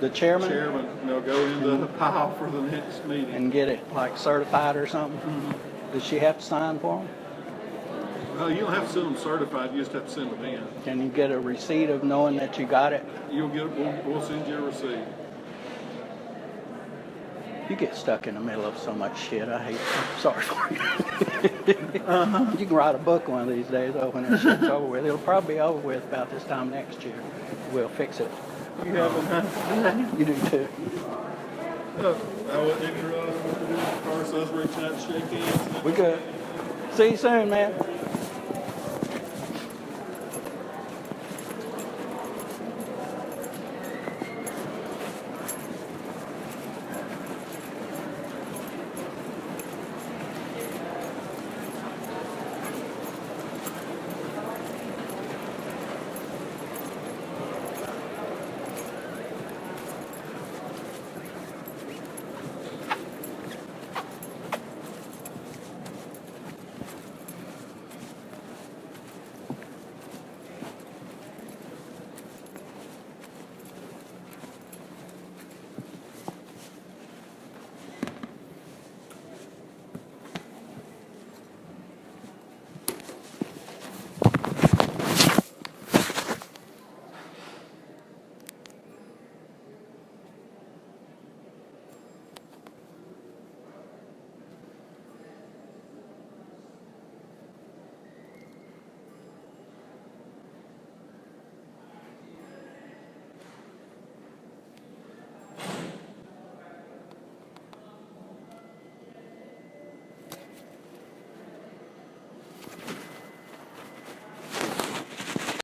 the chairman? Chairman. And they'll go in the pile for the next meeting. And get it like certified or something? Does she have to sign for them? You don't have to send them certified. You just have to send them in. Can you get a receipt of knowing that you got it? You'll get. We'll send you a receipt. You get stuck in the middle of so much shit. I hate it. I'm sorry for you. You can write a book one of these days when this shit's over with. It'll probably be over with about this time next year. We'll fix it. You haven't. You do too. I wasn't even realize what to do. Of course, I was reaching out to shake hands. We good. See you soon, man.